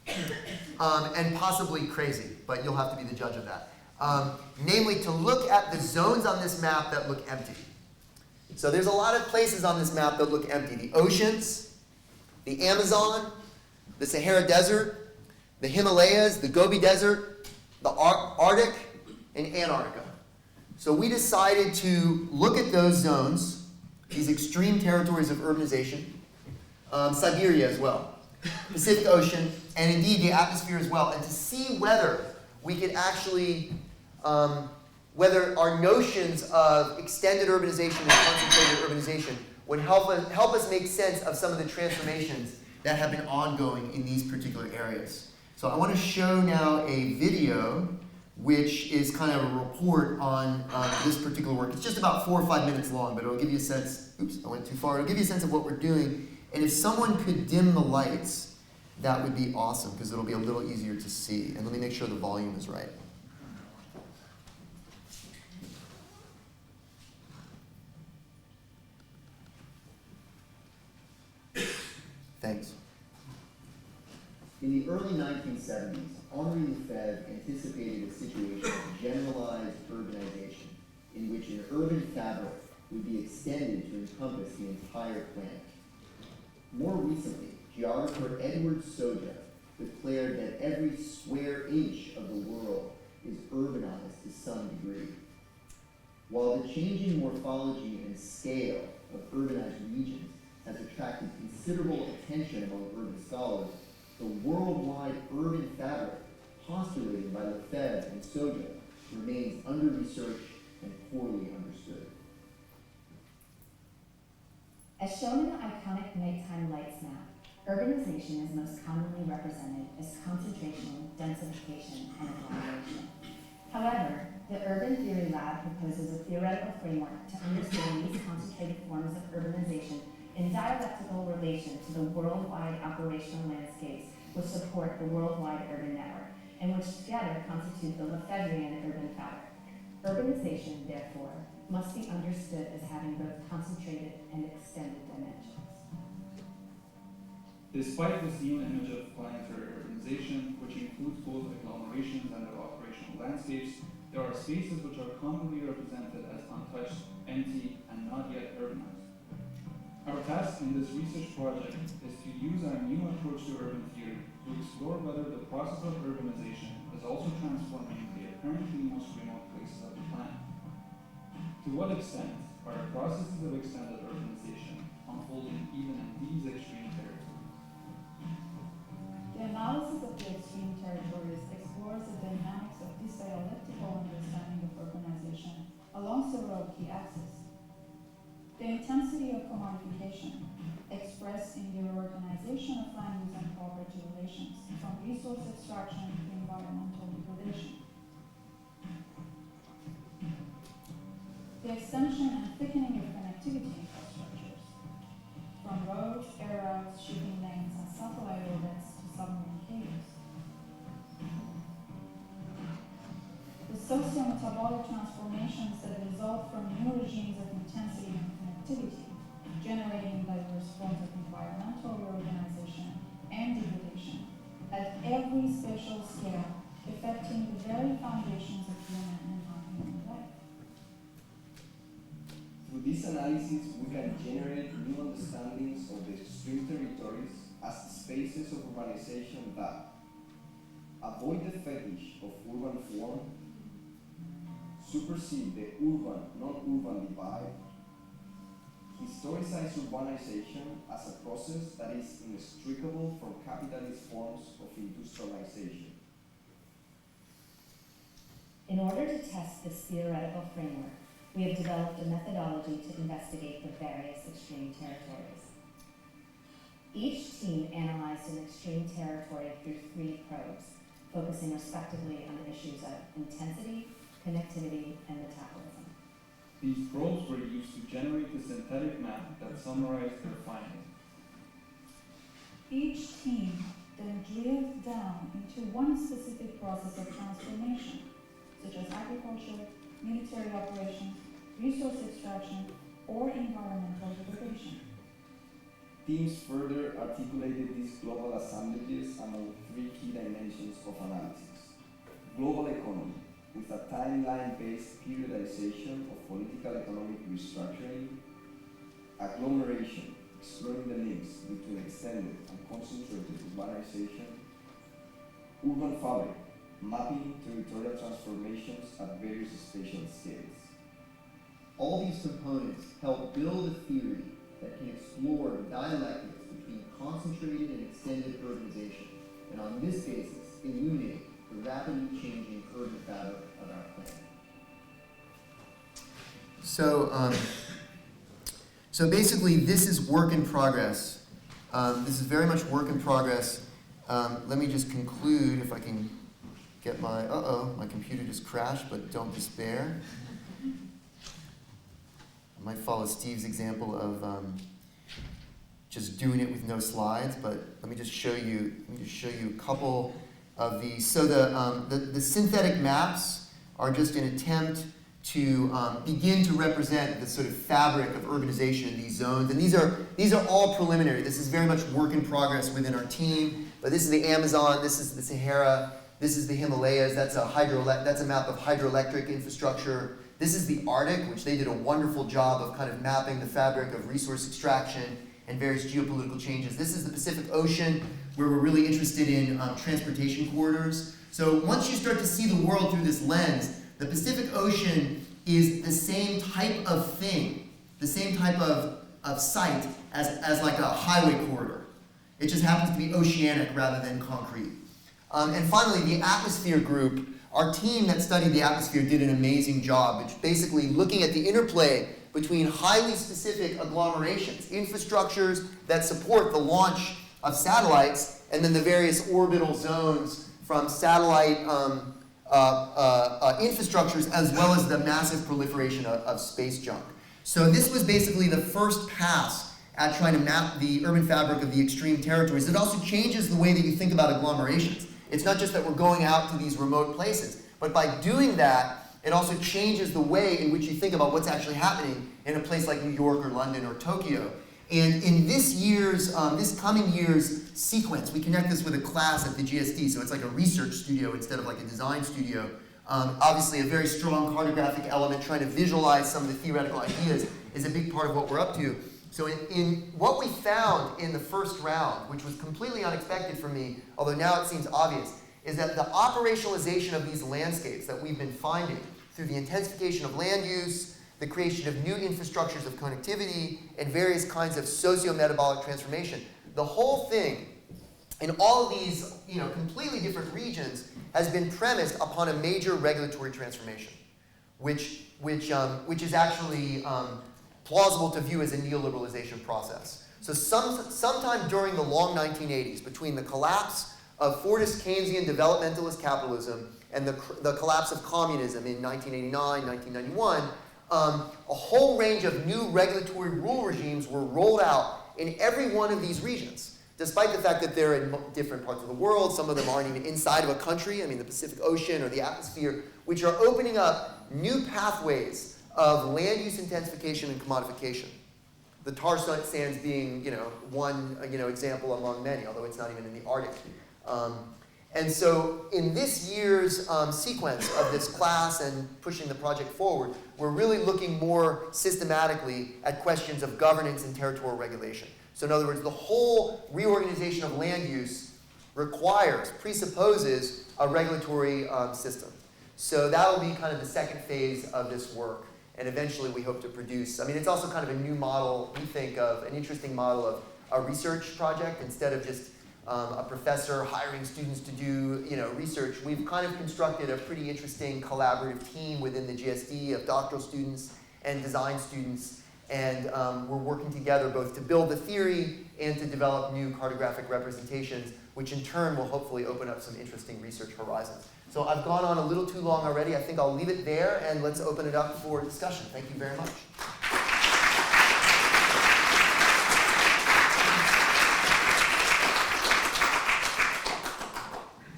and possibly crazy, but you'll have to be the judge of that. Namely, to look at the zones on this map that look empty. So there's a lot of places on this map that look empty. The oceans, the Amazon, the Sahara Desert, the Himalayas, the Gobi Desert, the Arctic, and Antarctica. So we decided to look at those zones, these extreme territories of urbanization, Siberia as well, Pacific Ocean, and indeed the atmosphere as well, and to see whether we could actually, whether our notions of extended urbanization and concentrated urbanization would help us make sense of some of the transformations that have been ongoing in these particular areas. So I want to show now a video which is kind of a report on this particular work. It's just about 4 or 5 minutes long, but it'll give you a sense, oops, I went too far. It'll give you a sense of what we're doing. And if someone could dim the lights, that would be awesome, because it'll be a little easier to see. And let me make sure the volume is right. Thanks. In the early 1970s, Henri Levebvre anticipated a situation of generalized urbanization, in which an urban fabric would be extended to encompass the entire planet. More recently, geographer Edward Soja declared that every square inch of the world is urbanized to some degree. While the changing morphology and scale of urbanized regions has attracted considerable attention among urban scholars, the worldwide urban fabric postulated by Levebvre and Soja remains under-researched and poorly understood. As shown in the iconic nighttime lights map, urbanization is most commonly represented as concentration, densification, and agglomeration. However, the Urban Theory Lab proposes a theoretical framework to understand these concentrated forms of urbanization in dialectical relation to the worldwide operational landscapes which support the worldwide urban network, and which together constitute the Lefebvrean urban fabric. Urbanization, therefore, must be understood as having both concentrated and extended dimensions. Despite this new image of planetary urbanization, which includes both agglomerations and their operational landscapes, there are spaces which are commonly represented as untouched, empty, and not yet urbanized. Our task in this research project is to use our new approach to urban theory to explore whether the process of urbanization is also transforming the apparently most remote places of the planet. To what extent are the processes of extended urbanization unfolding even in these extreme territories? The analysis of the extreme territories explores the dynamics of this dialectical understanding of urbanization along several key axes. The intensity of commodification, expressed in the reorganization of land use and property relations, from resource extraction to environmental degradation. The extension and thickening of connectivity infrastructures, from roads, air routes, shipping lanes, and satellite orbits to submarine cables. The socio-metabolic transformations that result from new regimes of intensity and connectivity, generating diverse forms of environmental reorganization and degradation at every spatial scale, affecting the very foundations of human and non-human life. Through this analysis, we can generate new understandings of the extreme territories as spaces of urbanization that avoid the fetish of urban form, supersede the urban-non-urban divide, historicize urbanization as a process that is inextricable from capitalist forms of industrialization. In order to test this theoretical framework, we have developed a methodology to investigate the various extreme territories. Each team analyzed an extreme territory through 3 probes, focusing respectively on the issues of intensity, connectivity, and metabolism. These probes were used to generate the synthetic map that summarized their findings. Each team then drilled down into one specific process of transformation, such as agriculture, military operations, resource extraction, or environmental degradation. Teams further articulated these global assemblages along three key dimensions of analysis. Global economy, with a timeline-based periodization of political economic restructuring. Agglomeration, exploring the links between extended and concentrated urbanization. Urban fabric, mapping territorial transformations at various spatial scales. All these components help build a theory that can explore dialectics between concentrated and extended urbanization, and on this basis, illuminate the rapidly changing urban fabric of our planet. So basically, this is work in progress. This is very much work in progress. Let me just conclude, if I can get my, my computer just crashed, but don't despair. I might follow Steve's example of just doing it with no slides, but let me just show you a couple of these. So the synthetic maps are just an attempt to begin to represent the sort of fabric of urbanization in these zones. And these are all preliminary. This is very much work in progress within our team. But this is the Amazon, this is the Sahara, this is the Himalayas. That's a map of hydroelectric infrastructure. This is the Arctic, which they did a wonderful job of kind of mapping the fabric of resource extraction and various geopolitical changes. This is the Pacific Ocean, where we're really interested in transportation corridors. So once you start to see the world through this lens, the Pacific Ocean is the same type of thing, the same type of site as like a highway corridor. It just happens to be oceanic rather than concrete. And finally, the atmosphere group, our team that studied the atmosphere did an amazing job, which basically looking at the interplay between highly specific agglomerations, infrastructures that support the launch of satellites, and then the various orbital zones from satellite infrastructures, as well as the massive proliferation of space junk. So this was basically the first pass at trying to map the urban fabric of the extreme territories. It also changes the way that you think about agglomerations. It's not just that we're going out to these remote places, but by doing that, it also changes the way in which you think about what's actually happening in a place like New York or London or Tokyo. And in this coming year's sequence, we connect this with a class at the GSD, so it's like a research studio instead of like a design studio. Obviously, a very strong cartographic element, trying to visualize some of the theoretical ideas, is a big part of what we're up to. So in what we found in the first round, which was completely unexpected for me, although now it seems obvious, is that the operationalization of these landscapes that we've been finding through the intensification of land use, the creation of new infrastructures of connectivity, and various kinds of socio-metabolic transformation, the whole thing in all of these completely different regions has been premised upon a major regulatory transformation, which is actually plausible to view as a neoliberalization process. So sometime during the long 1980s, between the collapse of Fordist Keynesian developmentalist capitalism and the collapse of communism in 1989, 1991, a whole range of new regulatory rule regimes were rolled out in every one of these regions, despite the fact that they're in different parts of the world. Some of them aren't even inside of a country, the Pacific Ocean or the atmosphere, which are opening up new pathways of land use intensification and commodification. The tar sands being, one example among many, although it's not even in the Arctic. And so in this year's sequence of this class and pushing the project forward, we're really looking more systematically at questions of governance and territorial regulation. So in other words, the whole reorganization of land use presupposes a regulatory system. So that will be kind of the second phase of this work. And eventually we hope to produce, it's also kind of a new model, we think of an interesting model of a research project instead of just a professor hiring students to do research. We've kind of constructed a pretty interesting collaborative team within the GSD of doctoral students and design students, and we're working together both to build the theory and to develop new cartographic representations, which in turn will hopefully open up some interesting research horizons. So I've gone on a little too long already. I think I'll leave it there, and let's open it up for discussion. Thank you very much.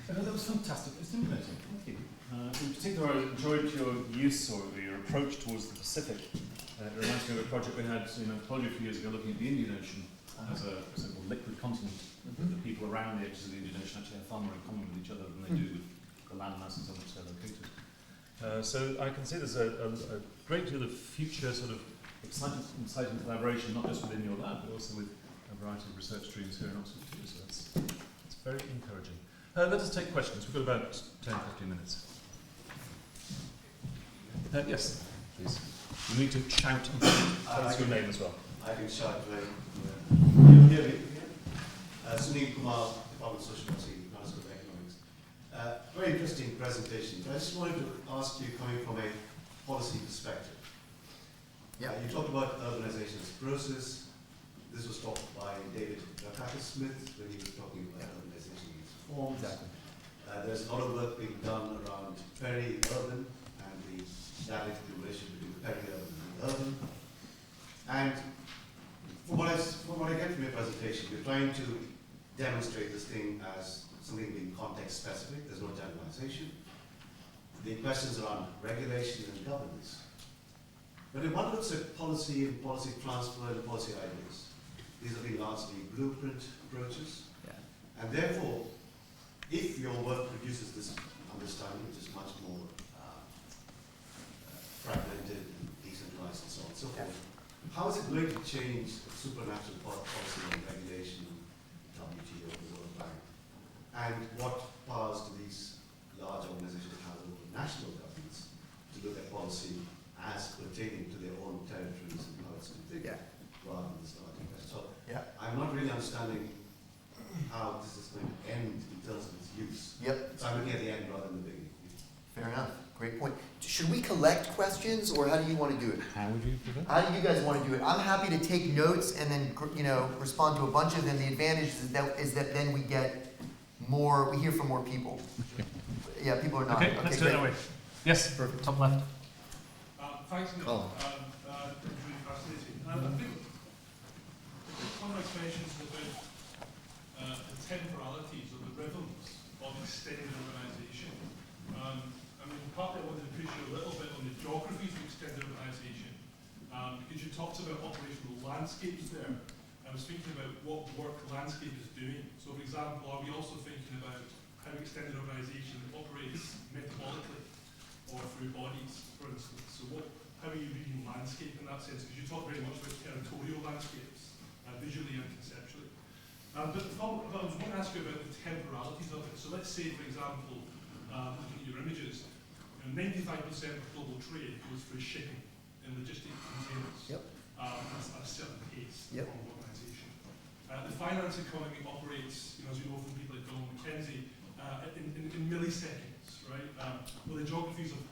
That was fantastic. It's stimulating. Thank you. In particular, I enjoyed your use or your approach towards the Pacific. It reminds me of a project we had in anthropology a few years ago looking at the Indian Ocean. as a sort of liquid continent, that the people around the edges of the Indian Ocean actually have far more in common with each other than they do with the land masses on which they're located. So I can see there's a great deal of future sort of exciting collaboration, not just within your lab, but also with a variety of research streams here in Oxford too. So that's very encouraging. Let us take questions. We've got about 10-15 minutes. Yes, please. You need to shout and tell us your name as well. I can shout very. You hear me? Sunil Kumar, Department of Social Policy, School of Economics. Very interesting presentation. I just wanted to ask you, coming from a policy perspective. Yeah. You talked about urbanization as a process. This was talked by David Smith when he was talking about urbanization in its forms. Exactly. There's a lot of work being done around peri-urban and the dialectical relation between the peri-urban and the urban. And from what I get from your presentation, you're trying to demonstrate this thing as something being context specific. There's no generalization. The questions around regulation and governance. But if one looks at policy and policy transfer and policy ideas, these have been largely blueprint approaches. Yeah. And therefore, if your work produces this understanding, which is much more fragmented and decentralized and so on and so forth, how is it going to change supernatural policy on regulation, WTO, the World Bank? And what powers do these large organizations have over national governments to look at policy as pertaining to their own territories and how it's configured, rather than this larger question? So I'm not really understanding how this is going to end in terms of its use. Yep. So I'm looking at the end rather than the beginning. Fair enough. Great point. Should we collect questions, or how do you want to do it? How would you do that? How do you guys want to do it? I'm happy to take notes and then respond to a bunch of them. The advantage is that then we get more. We hear from more people. Yeah, people are not. Okay, let's do it that way. Yes, perfect. Top left. Thanks, Neil. Oh. It's really fascinating. I think one of my questions is about the temporalities or the rhythms of extended urbanization. Partly I wanted to push you a little bit on the geographies of extended urbanization, because you talked about operational landscapes there. I was thinking about what work landscape is doing. So, for example, are we also thinking about how extended urbanization operates metabolically or through bodies, for instance? So, how are you reading landscape in that sense? Because you talk very much about territorial landscapes, visually and conceptually. But I was going to ask you about the temporalities of it. So, let's say, for example, looking at your images, 95% of global trade goes through shipping and logistic containers. Yep. At a certain pace Yep. of organisation. The finance economy operates, as you know from people like Donald McKenzie, in milliseconds, right? Well, the geographies of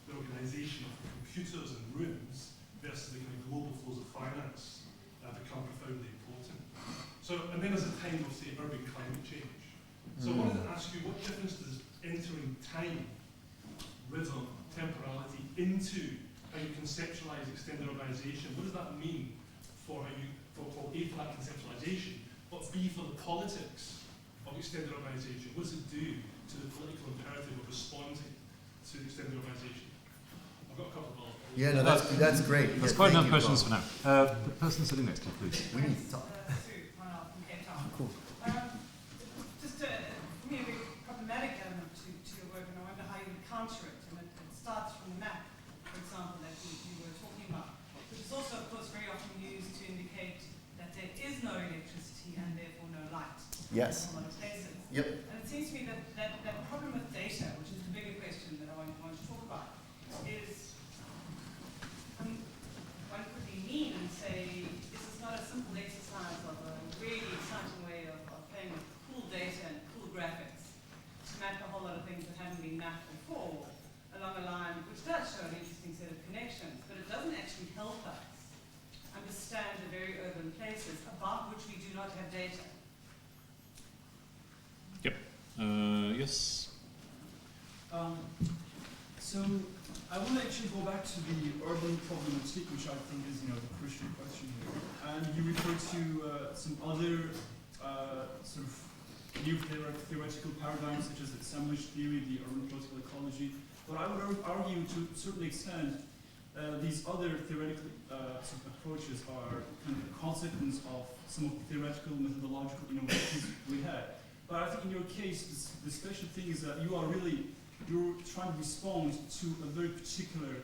the organisation of computers and rooms versus the kind of global flows of finance become profoundly important. So, and then there's a time of, say, urban climate change. So I wanted to ask you, what difference does entering time, rhythm, temporality into how you conceptualize extended urbanization? What does that mean for how you, for A, for that conceptualization, but B, for the politics of extended urbanization? What does it do to the political imperative of responding to extended urbanization? I've got a couple of others. Yeah, no, that's great. That's quite enough questions for now. The person sitting next to you, please. We need to talk. Cool. Just for me, a very problematic element to your work, and I wonder how you would counter it. And it starts from the map, for example, that you were talking about, which is also, of course, very often used to indicate that there is no electricity and therefore no light Yes. in a lot of places. Yep. And it seems to me that problem with data, which is the bigger question that I want to talk about, is one could be mean and say this is not a simple exercise of a really exciting way of playing with cool data and cool graphics to map a whole lot of things that haven't been mapped before along a line which does show an interesting set of connections, but it doesn't actually help us understand the very urban places about which we do not have data. Yep. Yes. So I want to actually go back to the urban problematic, which I think is the crucial question here. And you refer to some other sort of new theoretical paradigms, such as assemblage theory, the urban political ecology. But I would argue to a certain extent these other theoretical sort of approaches are kind of a consequence of some of the theoretical methodological innovations we had. But I think in your case, the special thing is that you're trying to respond to a very particular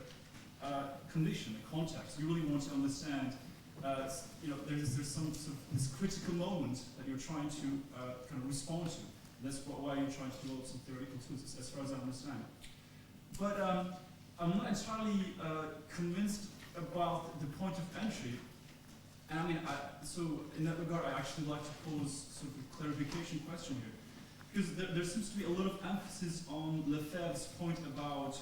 condition, a context. You really want to understand, there's some sort of this critical moment that you're trying to kind of respond to. That's why you're trying to develop some theoretical tools, as far as I understand. But I'm not entirely convinced about the point of entry. And I mean, so in that regard, I actually like to pose sort of a clarification question here. Because there seems to be a lot of emphasis on Levebvre's point about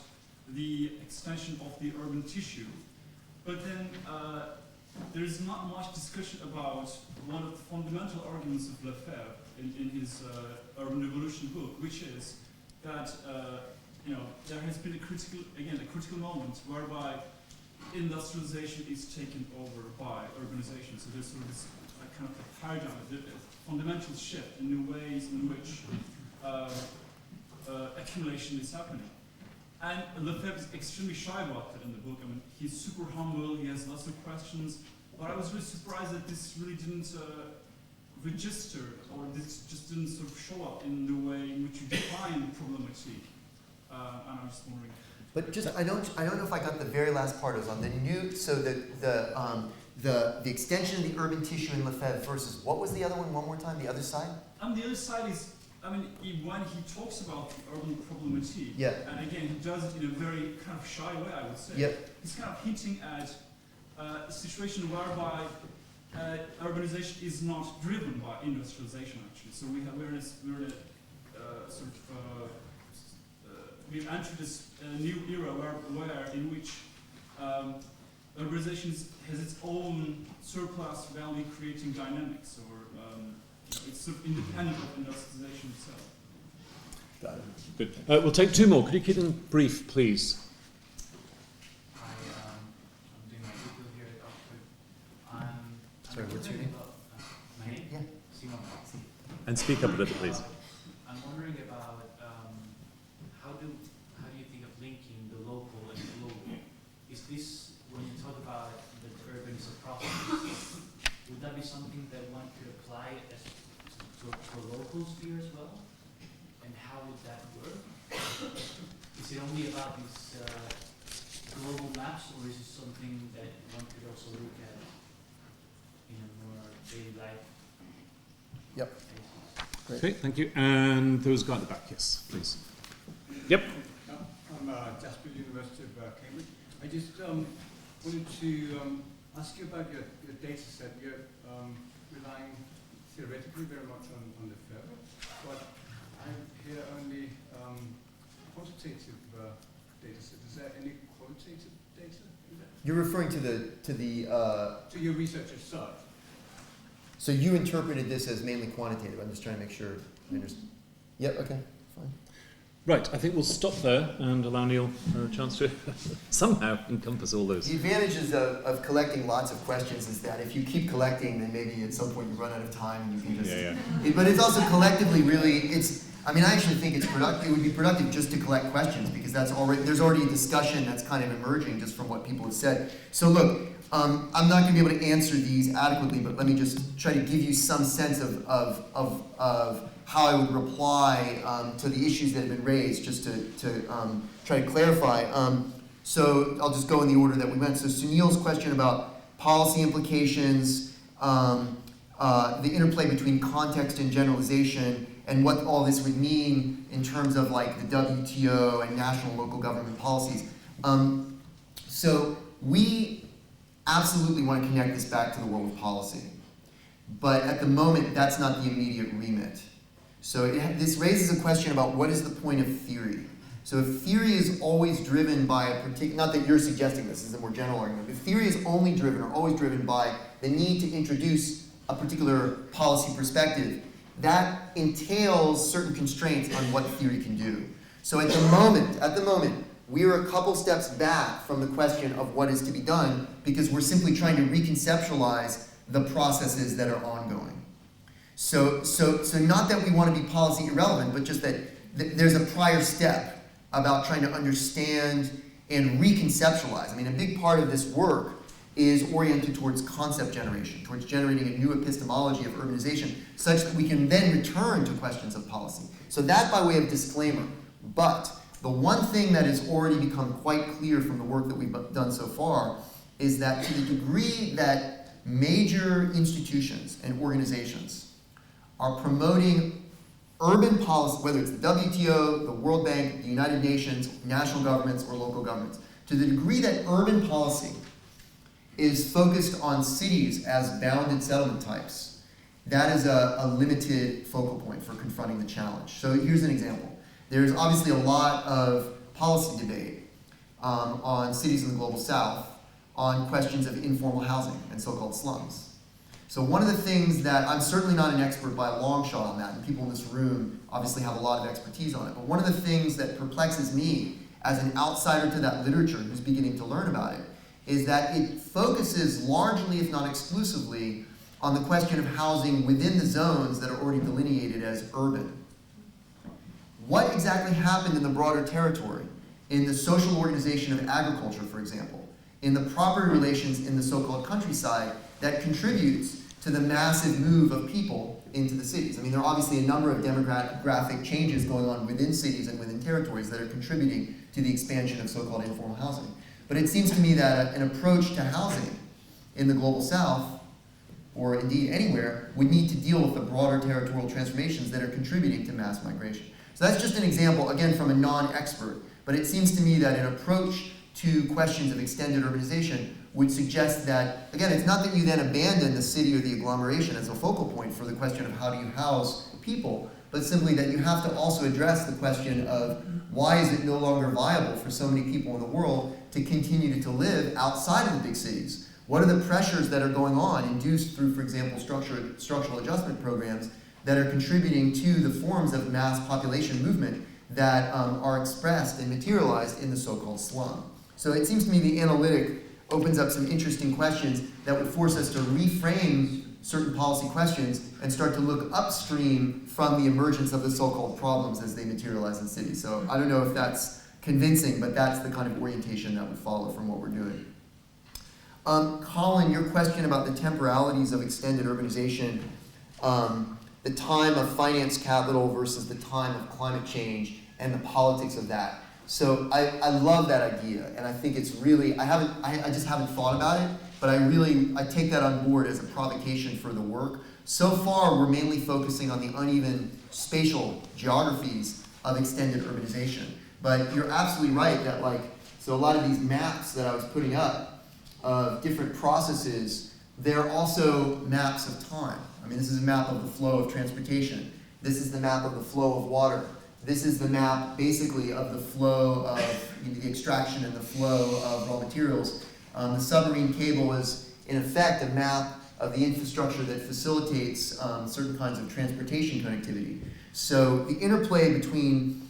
the extension of the urban tissue. But then there's not much discussion about one of the fundamental arguments of Levebvre in his Urban Revolution book, which is that there has been a critical moment whereby industrialization is taken over by urbanization. So there's sort of this kind of a paradigm, a fundamental shift in the ways in which accumulation is happening. And Levebvre is extremely shy about that in the book. I mean, he's super humble, he has lots of questions, but I was really surprised that this really didn't register, or this just didn't sort of show up in the way in which you define Planetary. And I'm just wondering. But just, I don't know if I got the very last part. It was on the new, so the extension of the urban tissue in Levebvre versus, what was the other one, one more time, the other side? The other side is, I mean, when he talks about the urban Planetary, yeah. And again, he does it in a very kind of shy way, I would say. Yep. He's kind of hinting at a situation whereby urbanization is not driven by industrialization, actually. So we've entered this new era in which urbanization has its own surplus value creating dynamics, or it's sort of independent of industrialization itself. Got it. Good. We'll take two more. Could you keep them brief, please? I'm doing my video here at Oxford. Sorry, what's your name? My name? Yeah. Simon. And speak up a little, please. I'm wondering about how do you think of linking the local and the global? Is this, when you talk about the urban is a problem, would that be something that one could apply to a local sphere as well? And how would that work? Is it only about these global maps, or is it something that one could also look at in a more daily life? Yep. Basis? Okay, thank you. And those guy at the back, yes, please. Yep. I'm Jasper, University of Cambridge. I just wanted to ask you about your data set. You're relying theoretically very much on Levebvre, but I hear only quantitative data set. Is there any qualitative data in there? You're referring to to your research as such. So you interpreted this as mainly quantitative. I'm just trying to make sure I understand. Yep, okay, fine. Right, I think we'll stop there and allow Neil a chance to somehow encompass all those. The advantages of collecting lots of questions is that if you keep collecting, then maybe at some point you run out of time and you can just... But it's also collectively really, I actually think it's productive. It would be productive just to collect questions, because there's already a discussion that's kind of emerging just from what people have said. So look, I'm not going to be able to answer these adequately, but let me just try to give you some sense of how I would reply to the issues that have been raised, just to try to clarify. So I'll just go in the order that we went. So Sunil's question about policy implications, the interplay between context and generalization, and what all this would mean in terms of like the WTO and national and local government policies. So we absolutely want to connect this back to the world of policy. But at the moment, that's not the immediate remit. So this raises a question about what is the point of theory. So if theory is always driven by a particular, not that you're suggesting this is a more general argument, if theory is only driven or always driven by the need to introduce a particular policy perspective, that entails certain constraints on what theory can do. So at the moment, we are a couple steps back from the question of what is to be done, because we're simply trying to reconceptualize the processes that are ongoing. So not that we want to be policy irrelevant, but just that there's a prior step about trying to understand and reconceptualize. I mean, a big part of this work is oriented towards concept generation, towards generating a new epistemology of urbanization, such that we can then return to questions of policy. So that by way of disclaimer. But the one thing that has already become quite clear from the work that we've done so far is that to the degree that major institutions and organizations are promoting urban policy, whether it's the WTO, the World Bank, the United Nations, national governments, or local governments, to the degree that urban policy is focused on cities as bounded settlement types, that is a limited focal point for confronting the challenge. So here's an example. There's obviously a lot of policy debate on cities in the global south on questions of informal housing and so-called slums. So one of the things that, I'm certainly not an expert by a long shot on that, and people in this room obviously have a lot of expertise on it, but one of the things that perplexes me as an outsider to that literature who's beginning to learn about it is that it focuses largely, if not exclusively, on the question of housing within the zones that are already delineated as urban. What exactly happened in the broader territory, in the social organization of agriculture, for example, in the property relations in the so-called countryside that contributes to the massive move of people into the cities? I mean, there are obviously a number of demographic changes going on within cities and within territories that are contributing to the expansion of so-called informal housing. But it seems to me that an approach to housing in the global south, or indeed anywhere, would need to deal with the broader territorial transformations that are contributing to mass migration. So that's just an example, again, from a non-expert, but it seems to me that an approach to questions of extended urbanization would suggest that, again, it's not that you then abandon the city or the agglomeration as a focal point for the question of how do you house people, but simply that you have to also address the question of why is it no longer viable for so many people in the world to continue to live outside of the big cities? What are the pressures that are going on, induced through, for example, structural adjustment programs that are contributing to the forms of mass population movement that are expressed and materialized in the so-called slum? So it seems to me the analytic opens up some interesting questions that would force us to reframe certain policy questions and start to look upstream from the emergence of the so-called problems as they materialize in cities. So I don't know if that's convincing, but that's the kind of orientation that would follow from what we're doing. Colin, your question about the temporalities of extended urbanization, the time of finance capital versus the time of climate change and the politics of that. So I love that idea, and I think it's really, I just haven't thought about it, but I take that on board as a provocation for the work. So far, we're mainly focusing on the uneven spatial geographies of extended urbanization. But you're absolutely right that so a lot of these maps that I was putting up of different processes, they're also maps of time. I mean, this is a map of the flow of transportation. This is the map of the flow of water. This is the map, basically, of the flow of the extraction and the flow of raw materials. The submarine cable is, in effect, a map of the infrastructure that facilitates certain kinds of transportation connectivity. So the interplay between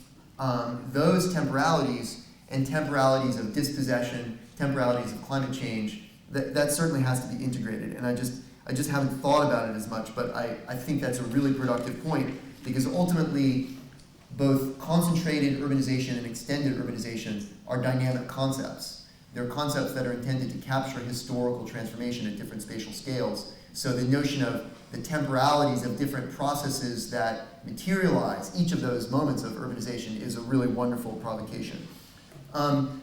those temporalities and temporalities of dispossession, temporalities of climate change, that certainly has to be integrated. And I just haven't thought about it as much, but I think that's a really productive point, because ultimately, both concentrated urbanization and extended urbanization are dynamic concepts. They're concepts that are intended to capture historical transformation at different spatial scales. So the notion of the temporalities of different processes that materialize each of those moments of urbanization is a really wonderful provocation.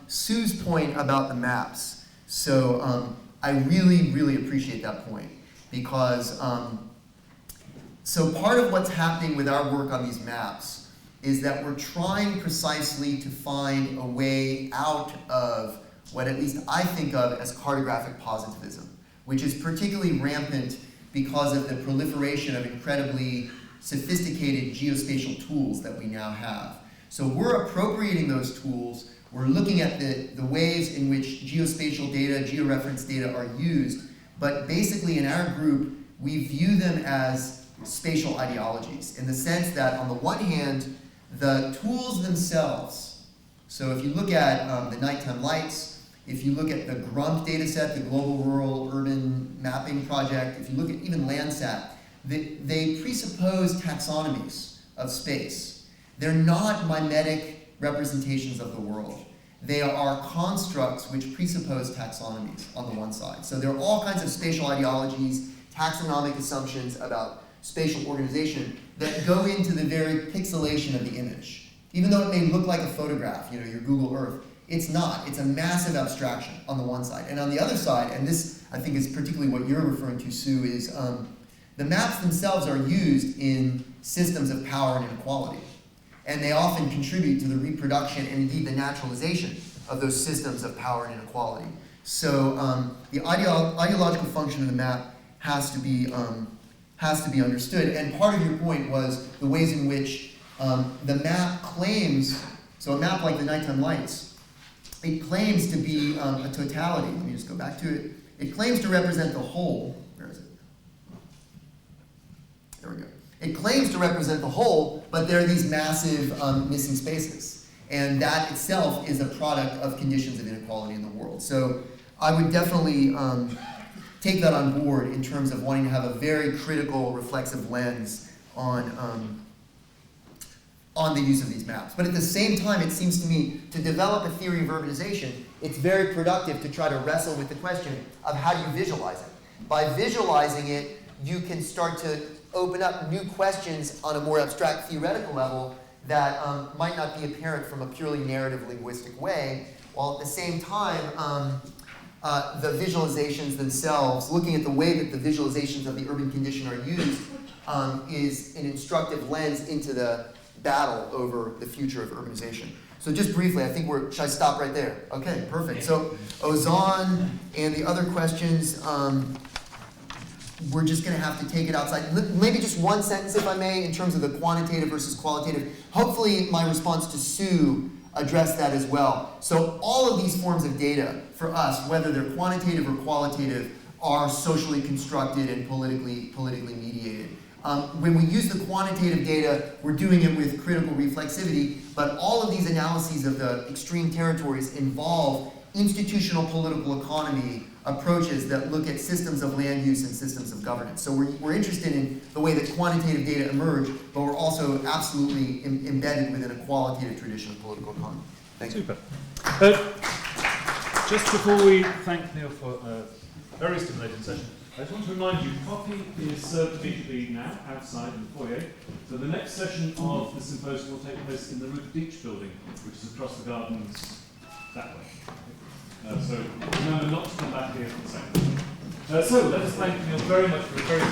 Sue's point about the maps. So I really, really appreciate that point, because so part of what's happening with our work on these maps is that we're trying precisely to find a way out of what at least I think of as cartographic positivism, which is particularly rampant because of the proliferation of incredibly sophisticated geospatial tools that we now have. So we're appropriating those tools, we're looking at the ways in which geospatial data, georeference data are used, but basically in our group, we view them as spatial ideologies, in the sense that on the one hand, the tools themselves, so if you look at the nighttime lights, if you look at the GRUMP data set, the Global Rural Urban Mapping Project, if you look at even Landsat, they presuppose taxonomies of space. They're not mimetic representations of the world. they are constructs which presuppose taxonomies on the one side. So there are all kinds of spatial ideologies, taxonomic assumptions about spatial organization that go into the very pixelation of the image. Even though it may look like a photograph, your Google Earth, it's not. It's a massive abstraction on the one side. And on the other side, and this I think is particularly what you're referring to, Sue, is the maps themselves are used in systems of power and inequality. And they often contribute to the reproduction and indeed the naturalization of those systems of power and inequality. So the ideological function of the map has to be understood. And part of your point was the ways in which the map claims, so a map like the nighttime lights, it claims to be a totality. Let me just go back to it. It claims to represent the whole. Where is it? There we go. It claims to represent the whole, but there are these massive missing spaces. And that itself is a product of conditions of inequality in the world. So I would definitely take that on board in terms of wanting to have a very critical, reflexive lens on the use of these maps. But at the same time, it seems to me, to develop a theory of urbanization, it's very productive to try to wrestle with the question of how do you visualize it. By visualizing it, you can start to open up new questions on a more abstract theoretical level that might not be apparent from a purely narrative linguistic way, while at the same time, the visualizations themselves, looking at the way that the visualizations of the urban condition are used, is an instructive lens into the battle over the future of urbanization. So just briefly, I think should I stop right there? Okay, perfect. So Ozan and the other questions, we're just going to have to take it outside. Maybe just one sentence, if I may, in terms of the quantitative versus qualitative. Hopefully my response to Sue addressed that as well. So all of these forms of data, for us, whether they're quantitative or qualitative, are socially constructed and politically mediated. When we use the quantitative data, we're doing it with critical reflexivity, but all of these analyses of the extreme territories involve institutional political economy approaches that look at systems of land use and systems of governance. So we're interested in the way that quantitative data emerge, but we're also absolutely embedded within a qualitative tradition of political economy. Thank you. Super. Just before we thank Neil for a very stimulating session, I just want to remind you, coffee is served immediately now outside in the foyer. So the next session of the symposium will take place in the Rupert Beach building, which is across the gardens that way. So remember not to come back here for the second. So let us thank Neil very much for a very